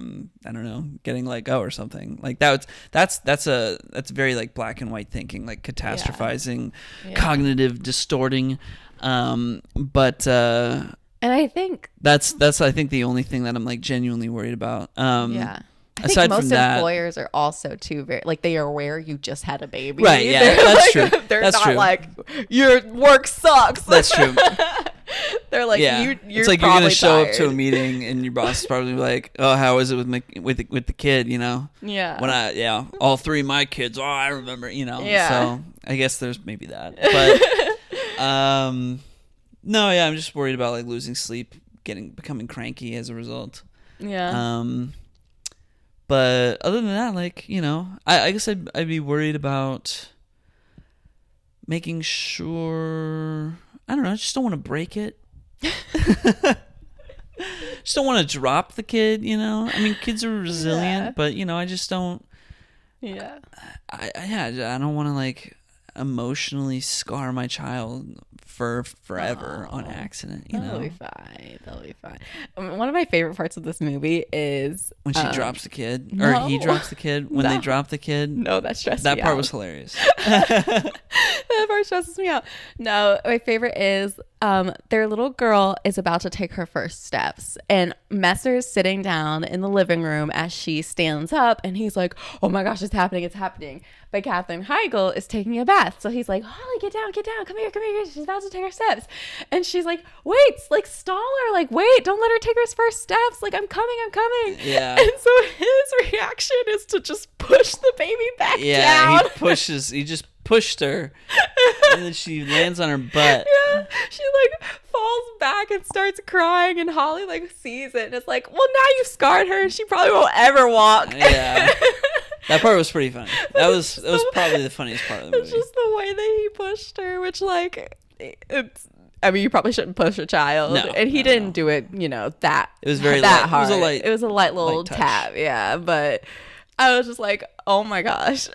don't know, getting let go or something like that. That's very like black and white thinking, like catastrophizing, cognitive distorting. But and I think that's I think the only thing that I'm like genuinely worried about. I think most employers are also too very like they are aware you just had a baby. Right. Yeah, that's true. They're that's not true. like your work sucks. That's true. They're like, you're it's like you're gonna show up to a meeting and your boss is probably like, oh, how is it with the kid? You know? Yeah. When all three of my kids. Oh, I remember. You know. Yeah. So I guess there's maybe that, but No, yeah, I'm just worried about like losing sleep, becoming cranky as a result. Yeah. But other than that, like, I guess I'd be worried about making sure, I don't know, I just don't want to break it. Just don't want to drop the kid, I mean, kids are resilient, Yeah. but I just don't. Yeah. I don't want to like emotionally scar my child for forever on accident. That'll be fine. That'll be fine. One of my favorite parts of this movie is when she drops the kid, or no. he drops the kid. When they drop the kid, No, that stressed me out. that part was hilarious. That part stresses me out. No, my favorite is their little girl is about to take her first steps, and Messer's sitting down in the living room as she stands up, and he's like, "Oh my gosh, it's happening, it's happening." But Katherine Heigl is taking a bath, so he's like, "Holly, get down, come here. She's about to take her steps," and she's like, "Wait, like stall her, like wait, don't let her take her first steps. Like I'm coming." Yeah. And so his reaction is to just push the baby back down. He just pushed her, and then she lands on her butt. Yeah, she like falls back and starts crying, and Holly like sees it and it's like, well, now you've scarred her and she probably won't ever walk. Yeah. That part was pretty funny. That was probably the funniest part of the movie. It's just the way that he pushed her, which like it's. I mean, you probably shouldn't push a child, No, and he didn't do it. That it was very that light. hard. It was a light little light touch. tap, yeah. But I was just like, oh my gosh.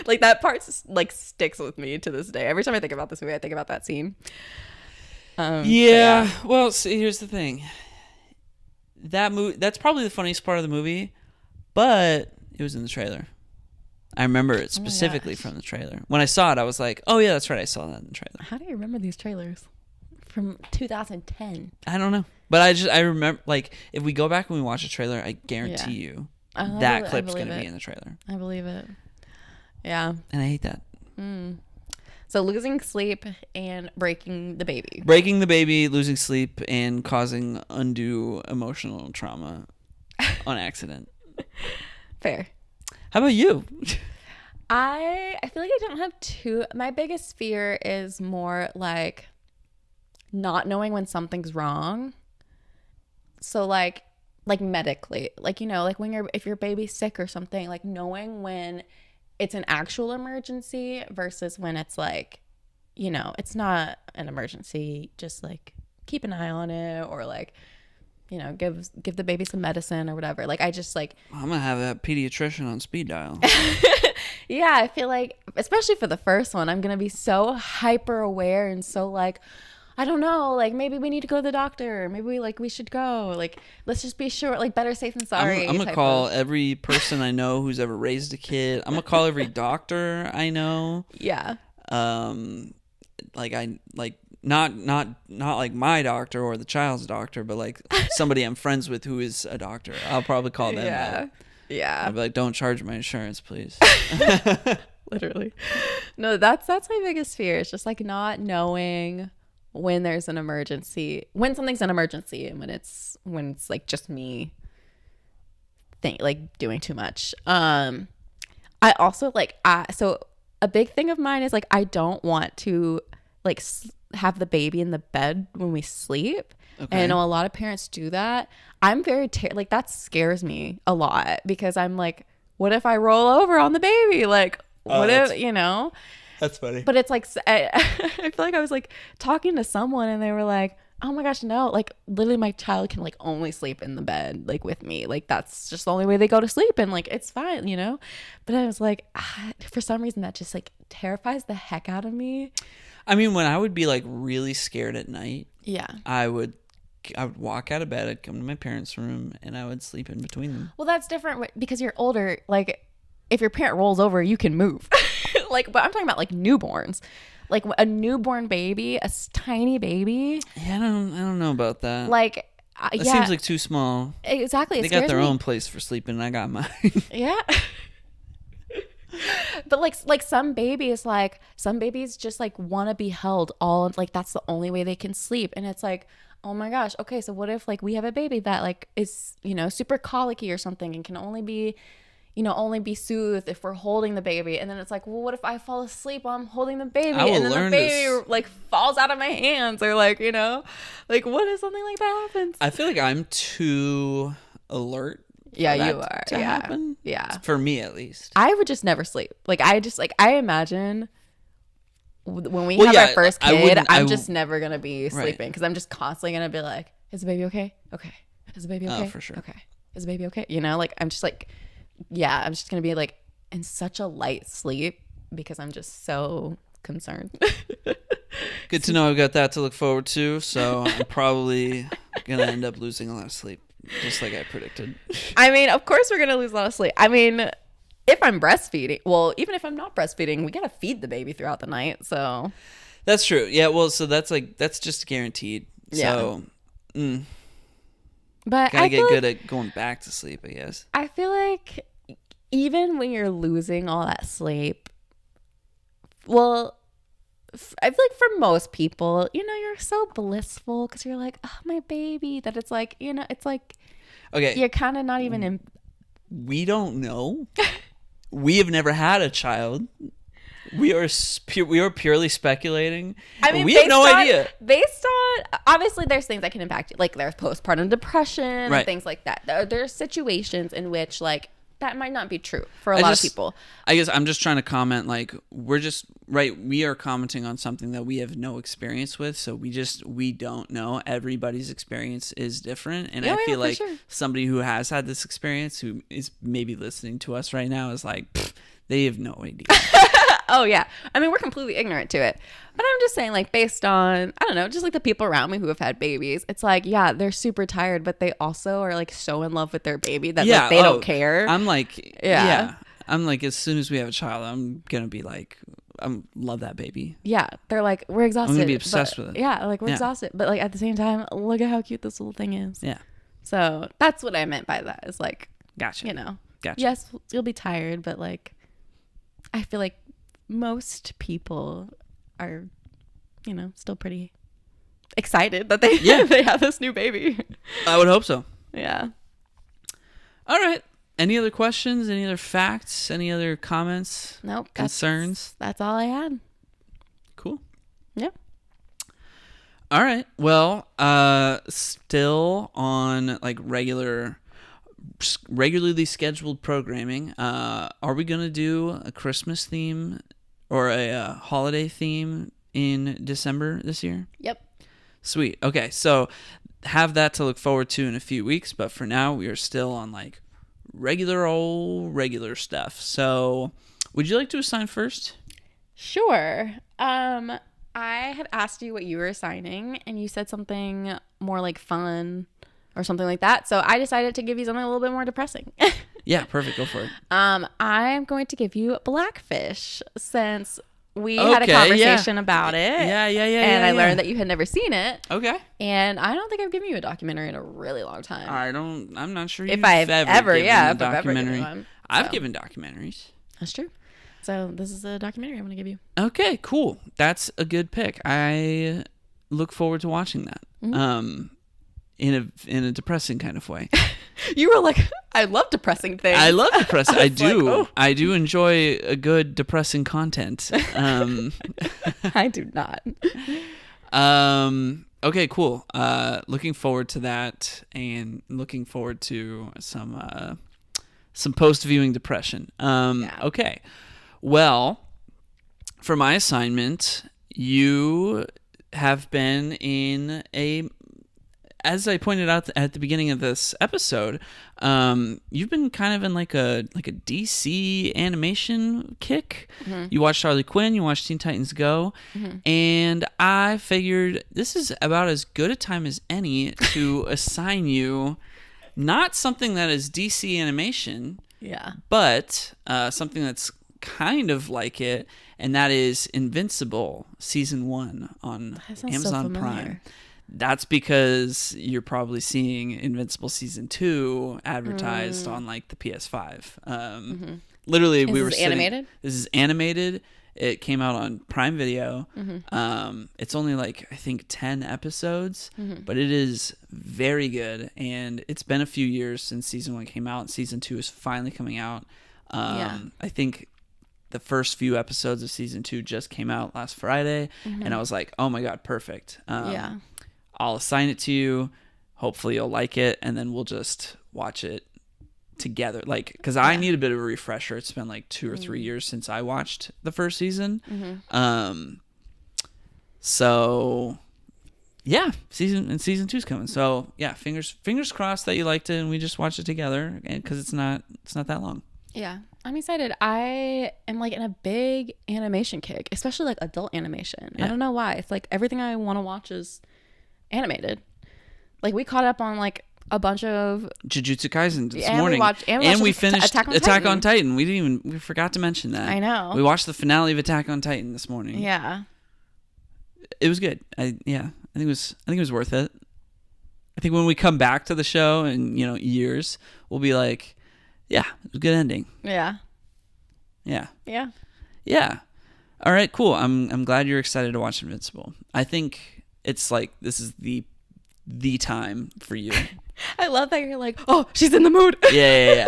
Like that part like sticks with me to this day. Every time I think about this movie, I think about that scene. Yeah. Well, see, here's the thing. That's probably the funniest part of the movie, but it was in the trailer. I remember it specifically from the trailer. When I saw it, I was like, "Oh yeah, that's right. I saw that in the trailer." How do you remember these trailers from 2010? I don't know, but I remember, like, if we go back and we watch a trailer, I guarantee you that clip's gonna be in the trailer. I believe it. Yeah. And I hate that. So losing sleep and breaking the baby. Breaking the baby, losing sleep, and causing undue emotional trauma on accident. Fair. How about you? I feel like I don't have two. My biggest fear is more like not knowing when something's wrong. So like medically, like, like if your baby's sick or something, like knowing when it's an actual emergency versus when it's like, it's not an emergency, just like keep an eye on it, or like, give the baby some medicine or whatever. Like I just like, I'm gonna have that pediatrician on speed dial. yeah, I feel like, especially for the first one, I'm gonna be so hyper aware and so like, I don't know, like maybe we need to go to the doctor, maybe we should go, like let's just be sure, like better safe than sorry. I'm gonna call every person I know who's ever raised a kid. I'm gonna call every doctor I know. Yeah. Not like my doctor or the child's doctor, but like somebody I'm friends with who is a doctor. I'll probably call them. Yeah. Yeah. I'll be like, don't charge my insurance, please. Literally. No, that's my biggest fear. It's just like not knowing when there's an emergency, when something's an emergency, and when it's like just me doing too much. I also so a big thing of mine is like I don't want to like have the baby in the bed when we sleep. Okay. And I know a lot of parents do that. I'm very that scares me a lot, because I'm like, what if I roll over on the baby? Like, what if That's funny. But it's like I feel like I was like talking to someone and they were like, oh my gosh, no, like literally my child can like only sleep in the bed like with me, like that's just the only way they go to sleep, and like it's fine, but I was like, for some reason that just like terrifies the heck out of me. I mean, when I would be like really scared at night, yeah, I would walk out of bed, I'd come to my parents' room, and I would sleep in between them. Well, that's different because you're older. Like if your parent rolls over, you can move. Like, but I'm talking about like newborns, like a newborn baby, a tiny baby. Yeah, I don't know about that. Like, it seems like too small. Exactly. They got their own place for sleeping, and I got mine. Yeah. But like some babies just like want to be held all, like that's the only way they can sleep, and it's like, oh my gosh, okay, so what if like we have a baby that like is super colicky or something and can only be only be soothed if we're holding the baby. And then it's like, well, what if I fall asleep while I'm holding the baby? I will And then learn the baby this. like falls out of my hands, or like, like what if something like that happens? I feel like I'm too alert. Yeah, for that you are. to Yeah. happen. Yeah. For me, at least. I would just never sleep. Like I imagine when we Well, have yeah, our first I kid, wouldn't- I'm just never gonna be Right. sleeping because I'm just constantly gonna be like, is the baby okay? Okay. Is the baby okay? for sure. Okay. Is the baby okay? Like I'm just like, yeah, I'm just gonna be like in such a light sleep because I'm just so concerned. Good to know I've got that to look forward to. So I'm probably gonna end up losing a lot of sleep, just like I predicted. I mean, of course we're gonna lose a lot of sleep. I mean, if I'm breastfeeding, well, even if I'm not breastfeeding, we gotta feed the baby throughout the night. So That's true. Yeah. Well, so that's just guaranteed. Yeah. So but gotta I get feel good at going back to sleep, I guess. I feel like even when you're losing all that sleep, well, I feel like for most people, you're so blissful because you're like, oh, my baby, that it's like, it's like Okay. you're kind of not even in. We don't know. We have never had a child. We are purely speculating. I mean, we have no based on- idea. Based on, obviously, there's things that can impact you. Like, there's postpartum depression Right. and things like that. There's situations in which, like, that might not be true for a lot of people. I guess I'm just trying to comment, like, we are commenting on something that we have no experience with, so we don't know. Everybody's experience is different, and Yeah, I yeah, feel for like sure. somebody who has had this experience, who is maybe listening to us right now, is like, they have no idea. Oh, yeah. I mean, we're completely ignorant to it. But I'm just saying, like, based on, I don't know, just like the people around me who have had babies, it's like, yeah, they're super tired, but they also are like so in love with their baby that like, they don't care. I'm like, Yeah. I'm like, as soon as we have a child, I'm gonna be like, love that baby. Yeah. They're like, we're exhausted. be obsessed but- with it. Yeah. Like, we're Yeah. exhausted. But like at the same time, look at how cute this little thing is. Yeah, So that's what I meant by that is like, gotcha. Gotcha. yes, you'll be tired, but like, I feel like most people are, still pretty excited that they they have this new baby. I would hope so. Yeah. All right. Any other questions? Any other facts? Any other comments? Nope. Concerns? That's all I had. Cool. Yeah. All right. Well, still on like regularly scheduled programming. Are we gonna do a Christmas theme or a holiday theme in December this year? Yep. Sweet. Okay, so have that to look forward to in a few weeks. But for now, we are still on like regular stuff. So, would you like to assign first? Sure. I had asked you what you were assigning, and you said something more like fun or something like that. So I decided to give you something a little bit more depressing. Yeah, perfect. Go for it. I'm going to give you Blackfish since we had a Okay, conversation about it. Yeah. And I learned that you had never seen it. Okay. And I don't think I've given you a documentary in a really long time. I'm not sure If you've I've ever, given yeah, a if I've ever given documentary. one. I've So. given documentaries. That's true. So this is a documentary I'm going to give you. Okay, cool. That's a good pick. I look forward to watching that. Mm-hmm. In a depressing kind of way. You were like, I love depressing things. I love depressing. I was do. like, oh. I do enjoy a good depressing content. I do not. Okay, cool. Looking forward to that, and looking forward to some post viewing depression. Yeah. Okay. Well, for my assignment, you have been in as I pointed out at the beginning of this episode, you've been kind of in like a DC animation kick. Mm-hmm. You watched Harley Quinn, you watched Teen Titans Go, and I figured this is about as good a time as any to assign you not something that is DC animation, Yeah. but something that's kind of like it, and that is Invincible Season 1 on Amazon Prime. That's because you're probably seeing Invincible Season 2 advertised on like the PS5. Literally, we were animated? This is animated. It came out on Prime Video. It's only like, I think 10 episodes, but it is very good. And it's been a few years since Season 1 came out. Season 2 is finally coming out I think the first few episodes of season 2 just came out last Friday, and I was like, oh my God, perfect. I'll assign it to you. Hopefully you'll like it, and then we'll just watch it together. Like, because I need a bit of a refresher. It's been like 2 or 3 years since I watched the first season. So yeah, season 2's coming. So yeah, fingers crossed that you liked it, and we just watched it together, and because it's not that long. Yeah, I'm excited. I am like in a big animation kick, especially like adult animation. I don't know why. It's like everything I want to watch is animated. Like we caught up on like a bunch of Jujutsu Kaisen this and morning, we finished Attack on Titan. We forgot to mention that. I know. We watched the finale of Attack on Titan this morning. Yeah, it was good. I think it was worth it. I think when we come back to the show in years, we'll be like, yeah, it was a good ending. Yeah. All right, cool. I'm glad you're excited to watch Invincible. I think it's like this is the time for you. I love that you're like, oh, she's in the mood. Yeah.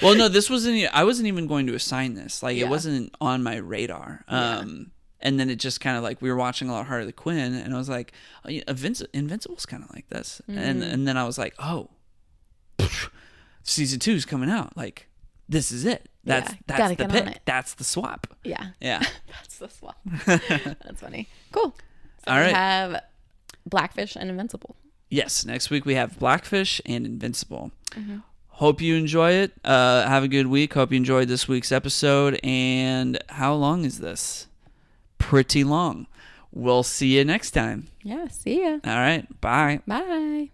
Well, no, I wasn't even going to assign this. Like, it wasn't on my radar. And then it just kind of like, we were watching a lot Harley Quinn, and I was like, oh, Invincible's kind of like this. And then I was like, oh, season 2's coming out. Like, this is it. That's the pick. That's the swap. Yeah. That's the swap. That's funny. Cool. So all right. We have Blackfish and Invincible. Yes. Next week we have Blackfish and Invincible. Hope you enjoy it. Have a good week. Hope you enjoyed this week's episode. And how long is this? Pretty long. We'll see you next time. Yeah. See ya. All right. Bye. Bye.